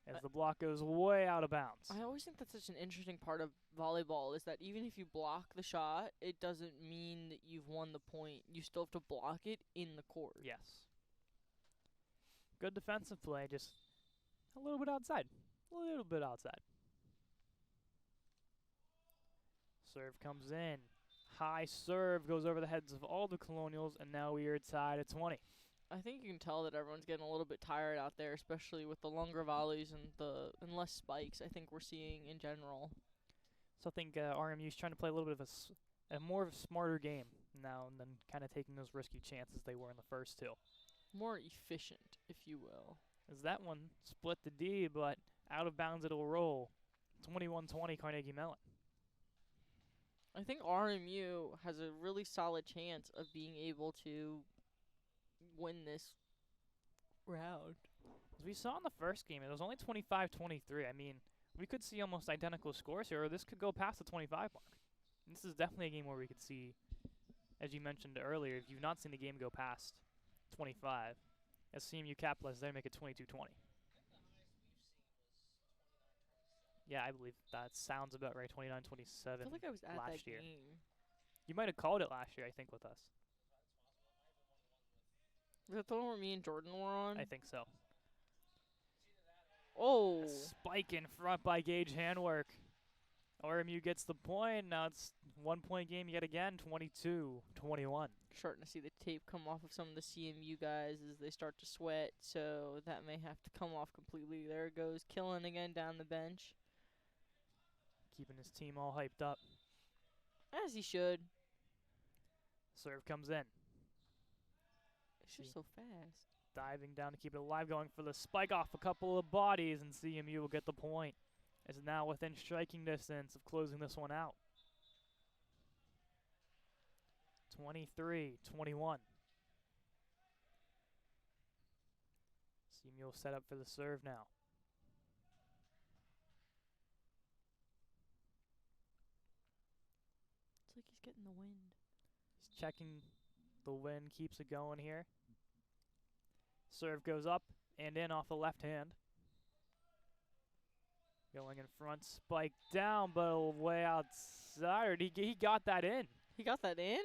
as the block goes way out of bounds. I always think that's such an interesting part of volleyball is that even if you block the shot, it doesn't mean that you've won the point. You still have to block it in the court. Yes. Good defensive play, just a little bit outside. A little bit outside. Serve comes in. High serve goes over the heads of all the Colonials, and now we are tied at 20. I think you can tell that everyone's getting a little bit tired out there, especially with the longer volleys and less spikes I think we're seeing in general. So I think RMU's trying to play a little bit of a more of a smarter game now than kind of taking those risky chances they were in the first 2. More efficient, if you will. As that one split the D, but out of bounds it'll roll. 21-20 Carnegie Mellon. I think RMU has a really solid chance of being able to win this round. As we saw in the first game, it was only 25-23. I mean, we could see almost identical scores here, or this could go past the 25 mark. And this is definitely a game where we could see, as you mentioned earlier, if you've not seen the game go past 25, as CMU capitalized there, make it 22-20. Yeah, I believe that sounds about right. 29-27 I feel like I was at last that year. game. You might have called it last year, I think, with us. Was that the one where me and Jordan were on? I think so. Oh. A spike in front by Gage Handwork. RMU gets the point. Now it's 1 point game yet again, 22-21. Starting to see the tape come off of some of the CMU guys as they start to sweat, so that may have to come off completely. There it goes, Killen again down the bench. Keeping his team all hyped up. As he should. Serve comes in. It's just so fast. Diving down to keep it alive, going for the spike off a couple of bodies, and CMU will get the point. Is now within striking distance of closing this one out. 23-21. CMU will set up for the serve now. It's like he's getting the wind. He's checking the wind, keeps it going here. Serve goes up and in off the left hand. Going in front, spike down, but way outside. He got that in. He got that in?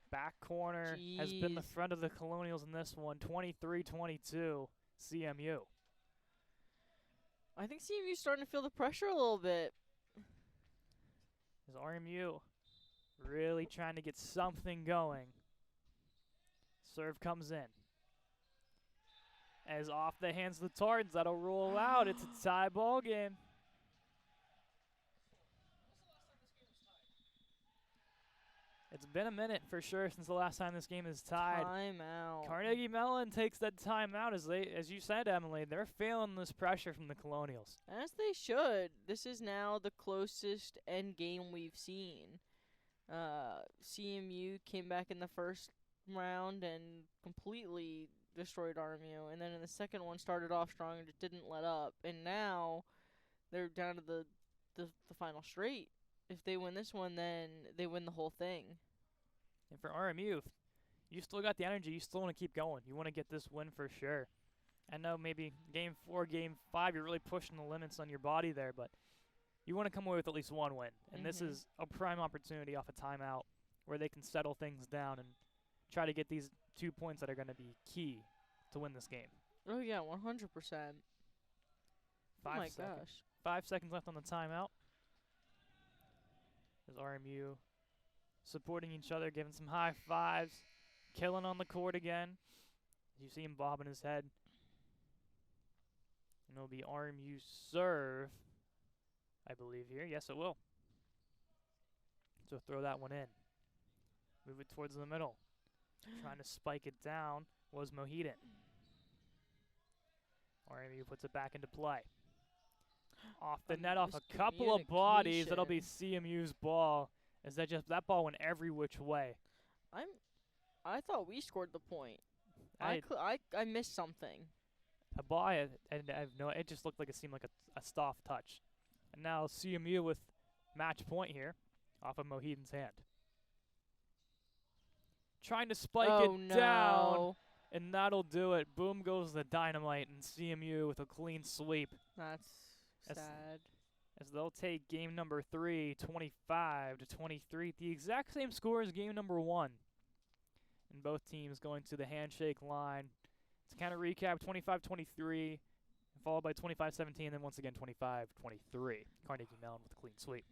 Back corner has been the Jeez. front of the Colonials in this one. 23-22, CMU. I think CMU's starting to feel the pressure a little bit. Is RMU really trying to get something going? Serve comes in. As off the hands of the Tardens, that'll roll out. It's a tie ball game. It's been a minute for sure since the last time this game is tied. Timeout. Carnegie Mellon takes that timeout as you said, Emily, they're feeling this pressure from the Colonials. As they should. This is now the closest end game we've seen. CMU came back in the first round and completely destroyed RMU, and then in the second one started off strong and just didn't let up, and now they're down to the final straight. If they win this one, then they win the whole thing. And for RMU, you still got the energy. You still want to keep going. You want to get this win for sure. I know maybe game 4, game 5, you're really pushing the limits on your body there, but you want to come away with at least one win. And this is a prime opportunity off a timeout where they can settle things down and try to get these 2 points that are going to be key to win this game. Oh yeah, 100%. Oh my gosh. 5 seconds left on the timeout. There's RMU supporting each other, giving some high fives. Killen on the court again. You see him bobbing his head. And it'll be RMU serve, I believe here. Yes, it will. So throw that one in. Move it towards the middle. Trying to spike it down was Mohidan. RMU puts it back into play. Off the net, off a couple of bodies. That'll be CMU's ball. Is that ball went every which way? I thought we scored the point. I missed something. A ball, I have no. It just looked like it seemed like a soft touch. And now CMU with match point here, off of Mohidan's hand. Trying to spike it down, and that'll do it. Boom goes the dynamite, and CMU with a clean sweep. That's sad. As they'll take game number 3, 25-23. The exact same score as game number 1. And both teams going to the handshake line. To kind of recap, 25-23, followed by 25-17, and then once again 25-23. Carnegie Mellon with a clean sweep.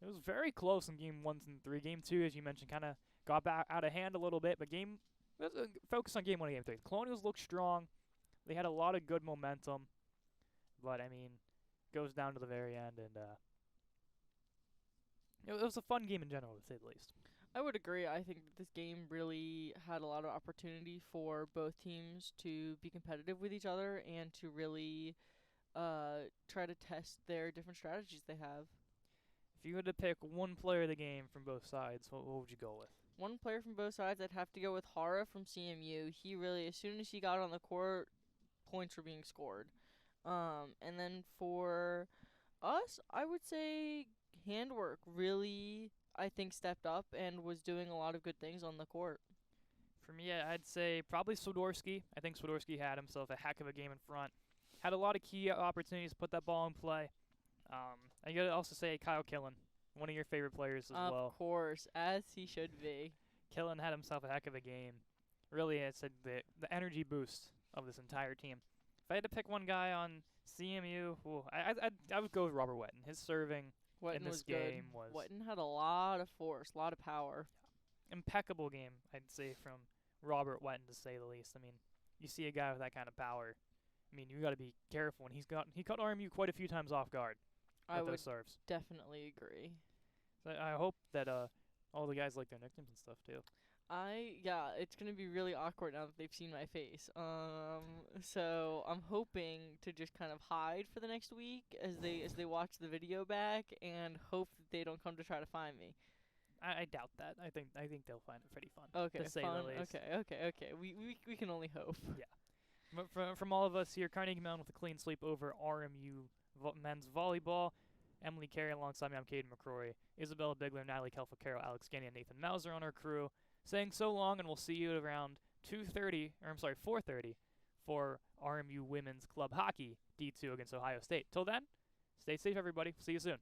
It was very close in game 1 and 3. Game 2, as you mentioned, kind of got back out of hand a little bit, but focus on game 1 and game 3. The Colonials looked strong. They had a lot of good momentum, but I mean, goes down to the very end, and it was a fun game in general, to say the least. I would agree. I think that this game really had a lot of opportunity for both teams to be competitive with each other and to really try to test their different strategies they have. If you had to pick one player of the game from both sides, what would you go with? One player from both sides, I'd have to go with Hara from CMU. He really, as soon as he got on the court, points were being scored. And then for us, I would say Handwork really, I think, stepped up and was doing a lot of good things on the court. For me, I'd say probably Swiderski. I think Swiderski had himself a heck of a game in front. had a lot of key opportunities to put that ball in play. I gotta also say Kyle Killen, one of your favorite players as well. Of course, as he should be. Killen had himself a heck of a game. Really, it's the energy boost of this entire team. If I had to pick one guy on CMU, I would go with Robert Wetton. His serving in this game was Wetton had a lot of force, a lot of power. impeccable game, I'd say, from Robert Wetton, to say the least. I mean, you see a guy with that kind of power. I mean, you got to be careful, and he caught RMU quite a few times off guard I with would those serves. definitely agree. So I hope that all the guys like their nicknames and stuff too. It's gonna be really awkward now that they've seen my face. So I'm hoping to just kind of hide for the next week as they watch the video back and hope that they don't come to try to find me. I doubt that. I think they'll find it pretty fun. Okay, to say fun. the least. Okay. We can only hope. But from all of us here, Carnegie Mellon with a clean sweep over RMU men's volleyball. Emily Carey alongside me, I'm Caden McCrory. Isabella Bigler, Natalie Kelfacaro, Alex Ganny, and Nathan Mauser on our crew. Saying so long, and we'll see you at around 4:30 for RMU women's club hockey D2 against Ohio State. Till then, stay safe, everybody. See you soon.